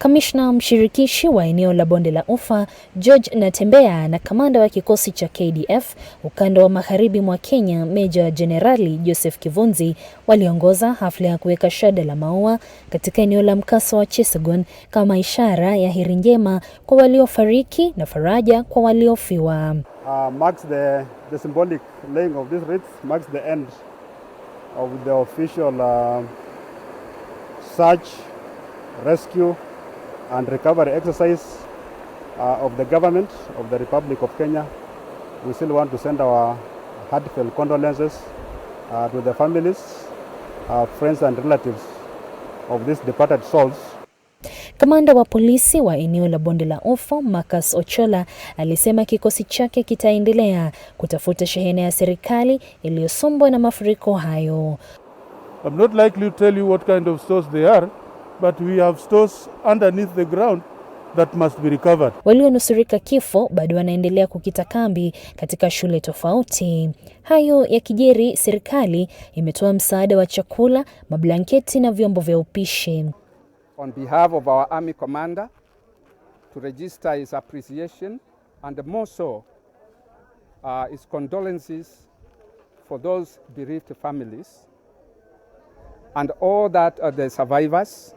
Kamishna mshirikishi wa eneo la Bonde la Ufa, George Natembea, na kamanda wa kikosi cha KDF ukanda wa magharibi mwa Kenya, Meja Jenerali Joseph Kivunzi, waliongoza hafla ya kuweka shada la maua katika eneo la mkasa wa Chesagon kama ishara ya heri njema kwa waliofariki na faraja kwa waliofiwa. Marks the symbolic laying of these wreaths marks the end of the official search, rescue and recovery exercise of the government of the Republic of Kenya. We still want to send our heartfelt condolences to the families, friends and relatives of these departed souls. Kamanda wa polisi wa eneo la Bonde la Ufa, Marcus Ochola, alisema kikosi chake kitaendelea kutafuta shehena ya serikali iliyosombwa na mafuriko hayo. I'm not likely to tell you what kind of stores they are, but we have stores underneath the ground that must be recovered. Walionusurika kifo bado wanaendelea kukita kambi katika shule tofauti. Hayo ya kijeri, serikali imetoa msaada wa chakula, mablanketi na vyombo vya upishi. On behalf of our Army Commander, to register his appreciation and more so his condolences for those bereaved families and all that are the survivors.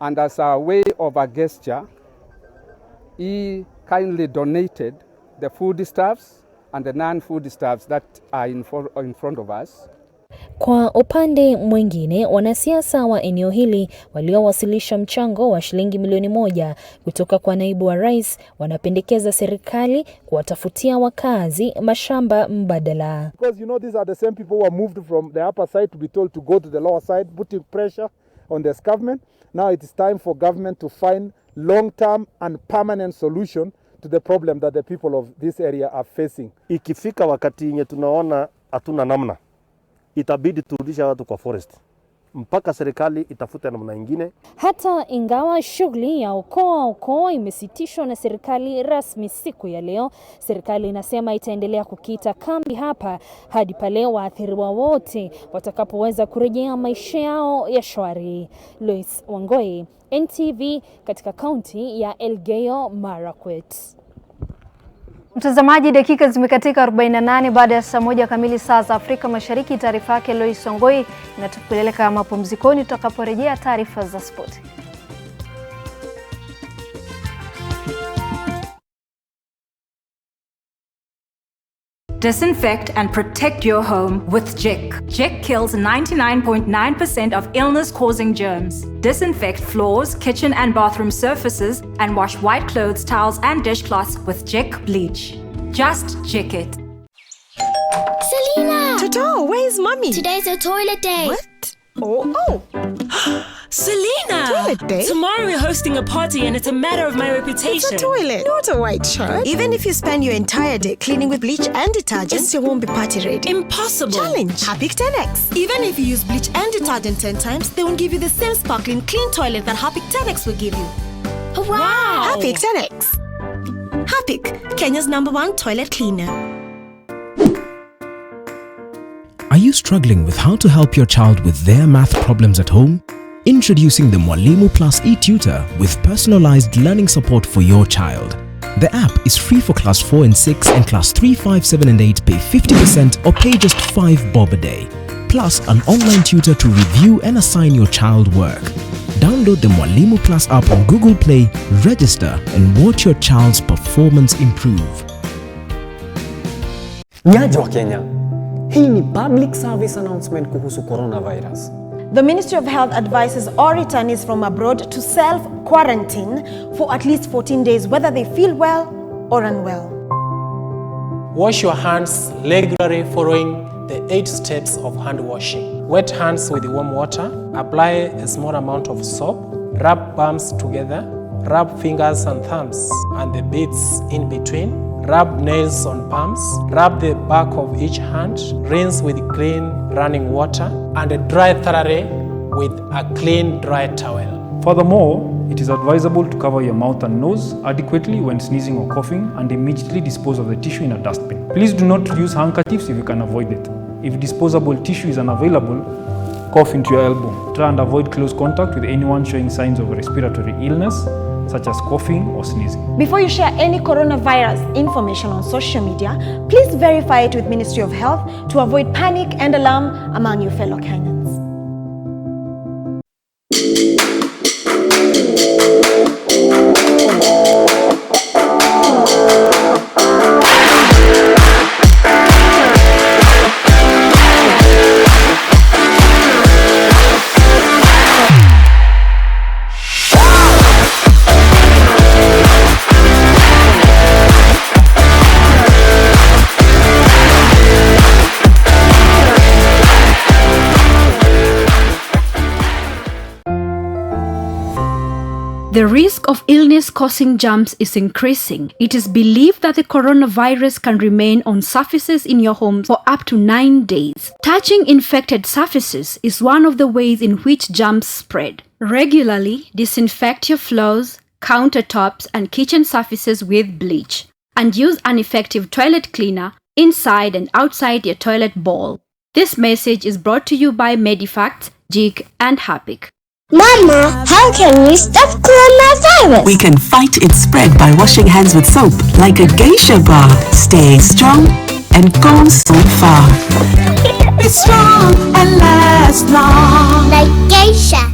And as a way of a gesture, he kindly donated the foodstuffs and the non-foodstuffs that are in front of us. Kwa upande mwingine, wanasiasa wa eneo hili waliowasilisha mchango wa shilingi milioni 1 kutoka kwa naibu wa rais wanapendekeza serikali kuwatafutia wakazi mashamba mbadala. Because you know these are the same people who are moved from the upper side to be told to go to the lower side, putting pressure on this government. Now it is time for government to find long-term and permanent solution to the problem that the people of this area are facing. Ikifika wakati yenye tunaona hatuna namna, itabidi turudisha watu kwa forest mpaka serikali itafute namna nyingine. Hata ingawa shughuli ya okoa imesitishwa na serikali rasmi siku ya leo, serikali inasema itaendelea kukita kambi hapa hadi pale waathiriwa wote watakapoweza kurejea maisha yao ya shwari. Lois Wangoi, NTV, katika kaunti ya Elgeyo Marakwet. Mtazamaji, dakika zimekatika 48 baada ya saa 1 kamili saa za Afrika Mashariki. Taarifa yake Lois Wangoi inatupeleka mapumzikoni, tutakaporejea taarifa za spoti. Disinfect and protect your home with Jick. Jick kills 99.9% of illness-causing germs. Disinfect floors, kitchen and bathroom surfaces, and wash white clothes, towels, and dishcloths with Jick bleach. Just Jick it. Selena! Toto, where's mommy? Today's a toilet day. What? Oh. Selena! Toilet day? Tomorrow we're hosting a party and it's a matter of my reputation. It's a toilet, not a white shirt. Even if you spend your entire day cleaning with bleach and detergent, it still won't be party ready. Impossible. Challenge. Harpic 10X. Even if you use bleach and detergent 10 times, they won't give you the same sparkling clean toilet that Harpic 10X will give you. Wow! Harpic 10X. Harpic, Kenya's #1 toilet cleaner. Are you struggling with how to help your child with their math problems at home? Introducing the Mwalimu Plus e-tutor with personalized learning support for your child. The app is free for class 4 and 6, and class 3, 5, 7 and 8 pay 50% or pay just 5 bob a day. Plus an online tutor to review and assign your child work. Download the Mwalimu Plus app on Google Play, register and watch your child's performance improve. Nyaja wa Kenya. Hii ni public service announcement kuhusu coronavirus. The Ministry of Health advises all returnees from abroad to self-quarantine for at least 14 days, whether they feel well or unwell. Wash your hands regularly following the 8 steps of hand washing. Wet hands with warm water. Apply a small amount of soap. Rub palms together. Rub fingers and thumbs and the beads in between. Rub nails on palms. Rub the back of each hand. Rinse with clean running water and dry thoroughly with a clean dry towel. Furthermore, it is advisable to cover your mouth and nose adequately when sneezing or coughing and immediately dispose of the tissue in a dustbin. Please do not use handkerchiefs if you can avoid it. If disposable tissue is unavailable, cough into your elbow. Try and avoid close contact with anyone showing signs of respiratory illness, such as coughing or sneezing. Before you share any coronavirus information on social media, please verify it with Ministry of Health to avoid panic and alarm among your fellow Kenyans. The risk of illness-causing germs is increasing. It is believed that the coronavirus can remain on surfaces in your home for up to 9 days. Touching infected surfaces is one of the ways in which germs spread. Regularly disinfect your floors, countertops, and kitchen surfaces with bleach, and use an effective toilet cleaner inside and outside your toilet bowl. This message is brought to you by Medifacts, JIC, and Harpic. Mama, how can we stop coronavirus? We can fight its spread by washing hands with soap, like a geisha bar. Stay strong and go so far. Be strong and last long. Like geisha.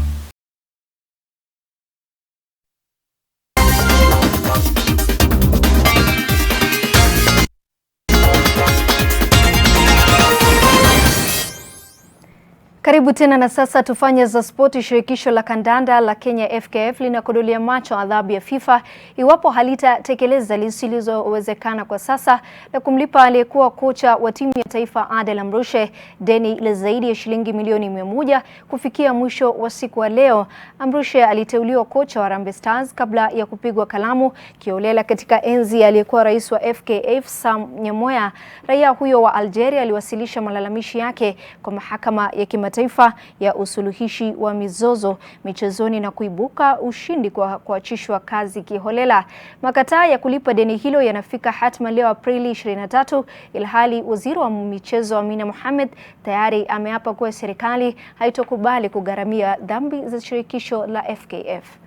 Karibu tena na sasa tufanye za spoti. Shirikisho la kandanda la Kenya FKF linakudulia macho adhabu ya FIFA iwapo halitatekeleza lisilowezekana kwa sasa la kumlipa aliyekuwa kocha wa timu ya taifa Adel Amrushe deni la zaidi ya shilingi milioni 100 kufikia mwisho wa siku wa leo. Amrushe aliteuliwa kocha wa Harambee Stars kabla ya kupigwa kalamu kiolela katika enzi aliyekuwa rais wa FKF Sam Nyamoya. Raia huyo wa Algeria aliwasilisha malalamishi yake kwa mahakama ya kimataifa ya usuluhishi wa mizozo michezoni na kuibuka ushindi kwa kuachishwa kazi kiholela. Makataa ya kulipa deni hilo yanafika hatma leo Aprili 23, ilhali waziri wa michezo Amina Mohamed tayari ameapa kuwa serikali haitokubali kugharamia dhambi za shirikisho la FKF.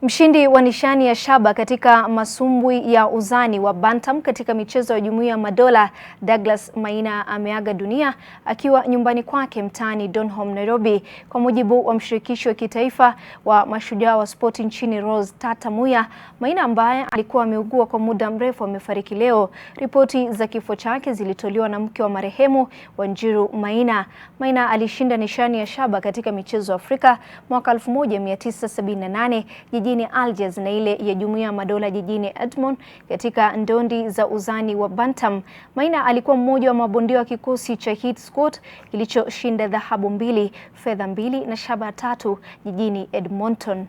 Mshindi wa nishani ya shaba katika masumbwi ya uzani wa bantam katika michezo ya Jumuiya ya Madola, Douglas Maina ameaga dunia akiwa nyumbani kwake mtaani Donholm, Nairobi. Kwa mujibu wa mshirikisho wa kitaifa wa mashujaa wa spoti nchini Rose Tata Muya, Maina ambaye alikuwa ameugua kwa muda mrefu amefariki leo. Ripoti za kifo chake zilitolewa na mke wa marehemu Wanjiru Maina. Maina alishinda nishani ya shaba katika michezo Afrika mwaka 1978 jijini Algiers na ile ya Jumuiya ya Madola jijini Edmond katika ndondi za uzani wa bantam. Maina alikuwa mmoja wa mabondia wa kikosi cha Heat Squad kilichoshinda dhahabu 2, fedha 2 na shaba 3 jijini Edmonton.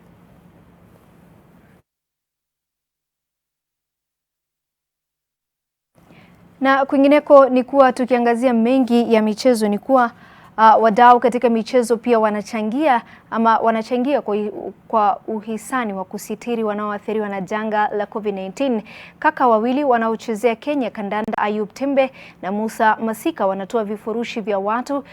Na kwingineko ni kuwa tukiangazia mengi ya michezo ni kuwa wadau katika michezo pia wanachangia kwa uhisani wa kusitiri wanaoathiriwa na janga la COVID-19. Kaka wawili wanaochezea Kenya kandanda Ayub Tembe na Musa Masika wanatoa vifurushi vya watu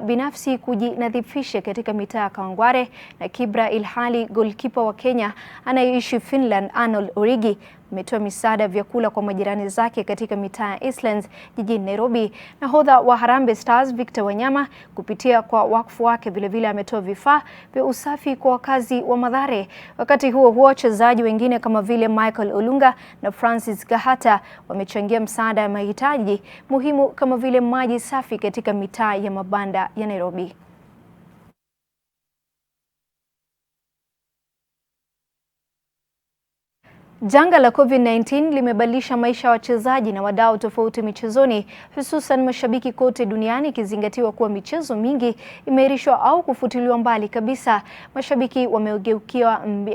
binafsi kujinadhifisha katika mitaa ya Kawangware na Kibra, ilhali goalkeeper wa Kenya anayeishi Finland Arnold Origi ametoa misaada vyakula kwa majirani zake katika mitaa ya Eastlands jijini Nairobi. Nahodha wa Harambee Stars Victor Wanyama kupitia kwa wakfu wake vilevile ametoa vifaa vya usafi kwa wakazi wa Mathare. Wakati huo huo, wachezaji wengine kama vile Michael Olunga na Francis Gahata wamechangia msaada ya mahitaji muhimu kama vile maji safi katika mitaa ya mabanda ya Nairobi. Janga la COVID-19 limebadilisha maisha ya wachezaji na wadau tofauti michezoni, hususan mashabiki kote duniani, ikizingatiwa kuwa michezo mingi imeahirishwa au kufutiliwa mbali kabisa. Mashabiki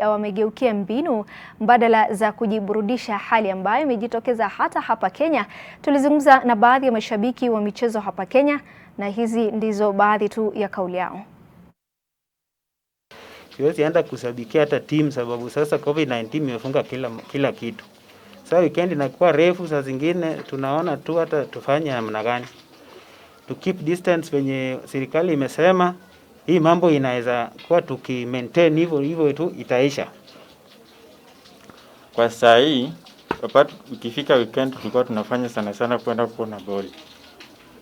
wamegeukia mbinu mbadala za kujiburudisha, hali ambayo imejitokeza hata hapa Kenya. Tulizungumza na baadhi ya mashabiki wa michezo hapa Kenya na hizi ndizo baadhi tu ya kauli yao. Siwezi enda kusabikia hata timu sababu sasa COVID-19 imefunga kila kitu. Sasa weekend inakuwa refu, saa zingine tunaona tu hata tufanye namna gani to keep distance venye serikali imesema. Hii mambo inaweza kuwa tuki-maintain hivyo tu itaisha. Kwa saa hii wakati ukifika weekend tulikuwa tunafanya sana kwenda kuona ball.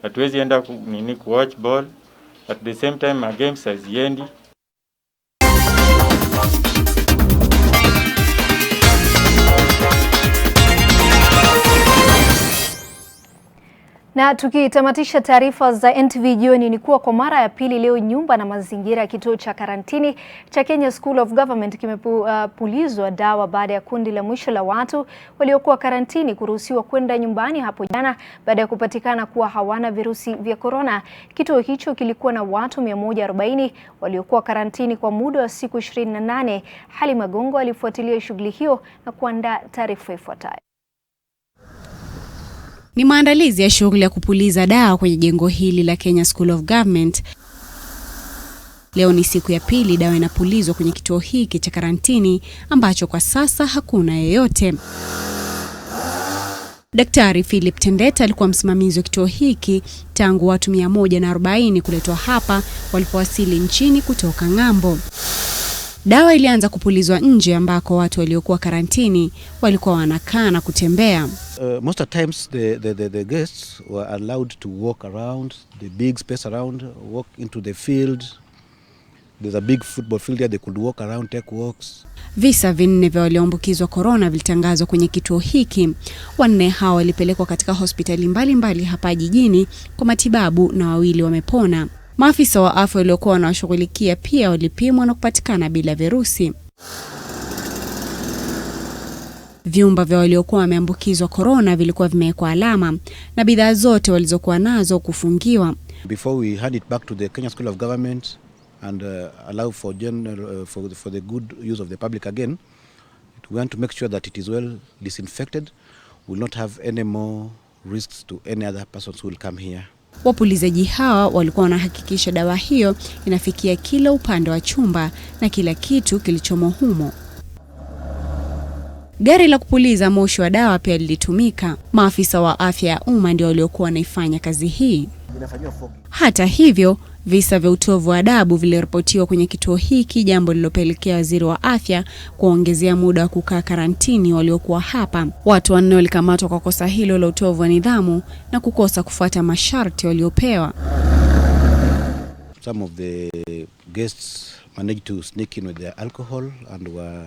Hatuwezi enda watch ball, at the same time our games haziendi. Na tukitamatisha taarifa za NTV jioni ni kuwa kwa mara ya pili leo nyumba na mazingira ya kituo cha karantini cha Kenya School of Government kimepulizwa dawa baada ya kundi la mwisho la watu waliokuwa karantini kuruhusiwa kwenda nyumbani hapo jana baada ya kupatikana kuwa hawana virusi vya corona. Kituo hicho kilikuwa na watu 140 waliokuwa karantini kwa muda wa siku 28. Hali Magongo alifuatilia shughuli hiyo na kuandaa taarifa ifuatayo. Ni maandalizi ya shughuli ya kupuliza dawa kwenye jengo hili la Kenya School of Government. Leo ni siku ya pili dawa inapulizwa kwenye kituo hiki cha karantini ambacho kwa sasa hakuna yeyote. Daktari Philip Tendeta alikuwa msimamizi wa kituo hiki tangu watu 140 kuletwa hapa walipowasili nchini kutoka ng'ambo. Dawa ilianza kupulizwa nje ambako watu waliokuwa karantini walikuwa wanakaa na kutembea. Most of the times the guests were allowed to walk around the big space around, walk into the field. There's a big football field there, they could walk around, take walks. Visa 4 vya walioambukizwa corona vilitangazwa kwenye kituo hiki. 4 hao walipelekwa katika hospitali mbalimbali hapa jijini kwa matibabu na 2 wamepona. Maafisa wa afya waliokuwa wanawashughulikia pia walipimwa na kupatikana bila virusi. Vyumba vya waliokuwa wameambukizwa corona vilikuwa vimewekwa alama na bidhaa zote walizokuwa nazo kufungiwa. Before we hand it back to the Kenya School of Government and allow for for the good use of the public again, we want to make sure that it is well disinfected. We will not have any more risks to any other persons who will come here. Wapulizaji hawa walikuwa wanahakikisha dawa hiyo inafikia kila upande wa chumba na kila kitu kilichomo humo. Gari la kupuliza moshi wa dawa pia lilitumika. Maafisa wa afya ya umma ndio waliokuwa wanaifanya kazi hii. Hata hivyo, visa vya utovu wa adabu viliripotiwa kwenye kituo hiki, jambo lililopelekea waziri wa afya kuongezea muda wa kukaa karantini waliokuwa hapa. Watu 4 walikamatwa kwa kosa hilo la utovu wa nidhamu na kukosa kufuata masharti waliopewa. Some of the guests managed to sneak in with their alcohol and were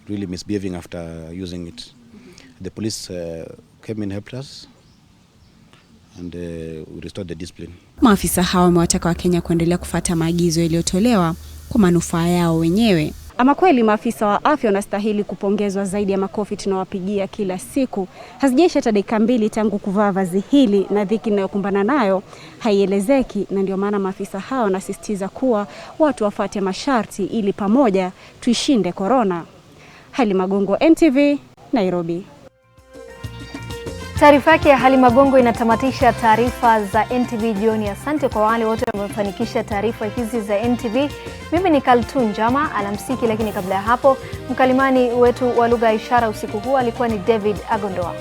really misbehaving after using it. The police came in, helped us, and we restored the discipline. Maafisa hao wamewataka Wakenya kuendelea kufuata maagizo yaliyotolewa kwa manufaa yao wenyewe. Ama kweli maafisa wa afya wanastahili kupongezwa zaidi ya makofi tunawapigia kila siku. Hazijaisha hata dakika 2 tangu kuvaa vazi hili na dhiki inayokumbana nayo haielezeki, na ndio maana maafisa hao wanasisitiza kuwa watu wafuate masharti ili pamoja tuishinde corona. Hali Magongo, NTV, Nairobi. Taarifa yake ya Hali Magongo inatamatisha taarifa za NTV jioni. Asante kwa wale wote wamefanikisha taarifa hizi za NTV. Mimi ni Kaltun Jama, alamsiki, lakini kabla ya hapo mkalimani wetu wa lugha ya ishara usiku huu alikuwa ni David Agondoa.